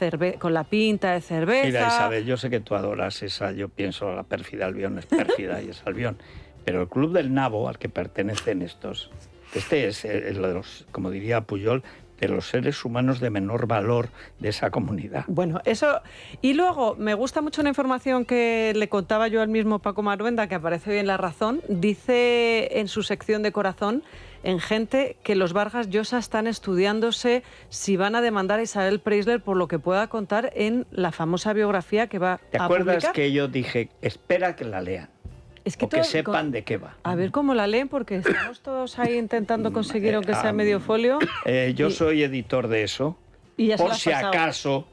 pinta de cerveza. Mira, Isabel, yo sé que tú adoras esa, yo pienso la pérfida Albión es pérfida y es Albión, pero el Club del Nabo al que pertenecen estos, este es el de los, como diría Pujol, de los seres humanos de menor valor de esa comunidad. Bueno, eso... Y luego, me gusta mucho una información que le contaba yo al mismo Paco Maruenda, que aparece hoy en La Razón. Dice en su sección de Corazón, en Gente, que los Vargas Llosa están estudiándose si van a demandar a Isabel Preisler por lo que pueda contar en la famosa biografía que va a publicar. ¿Te acuerdas que yo dije, espera que la lean? Es que sepan de qué va. A ver cómo la leen, porque estamos todos ahí intentando conseguir aunque sea medio folio. Yo soy editor de eso. Y ya por si acaso.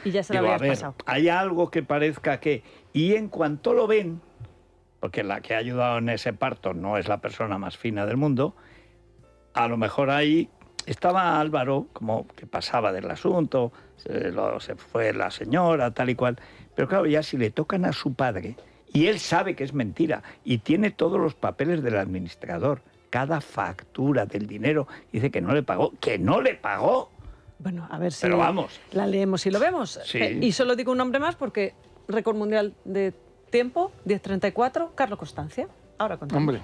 Y ya se lo habías pasado. Hay algo que parezca que... Y en cuanto lo ven, porque la que ha ayudado en ese parto no es la persona más fina del mundo, a lo mejor ahí estaba Álvaro, como que pasaba del asunto, se fue la señora, tal y cual. Pero claro, ya si le tocan a su padre... Y él sabe que es mentira y tiene todos los papeles del administrador, cada factura del dinero, dice que no le pagó. ¡Que no le pagó! Bueno, a ver si Pero vamos. La leemos y lo vemos. Sí. Y solo digo un nombre más porque récord mundial de tiempo, 10:34, Carlos Constancia. Ahora contamos. Hombre.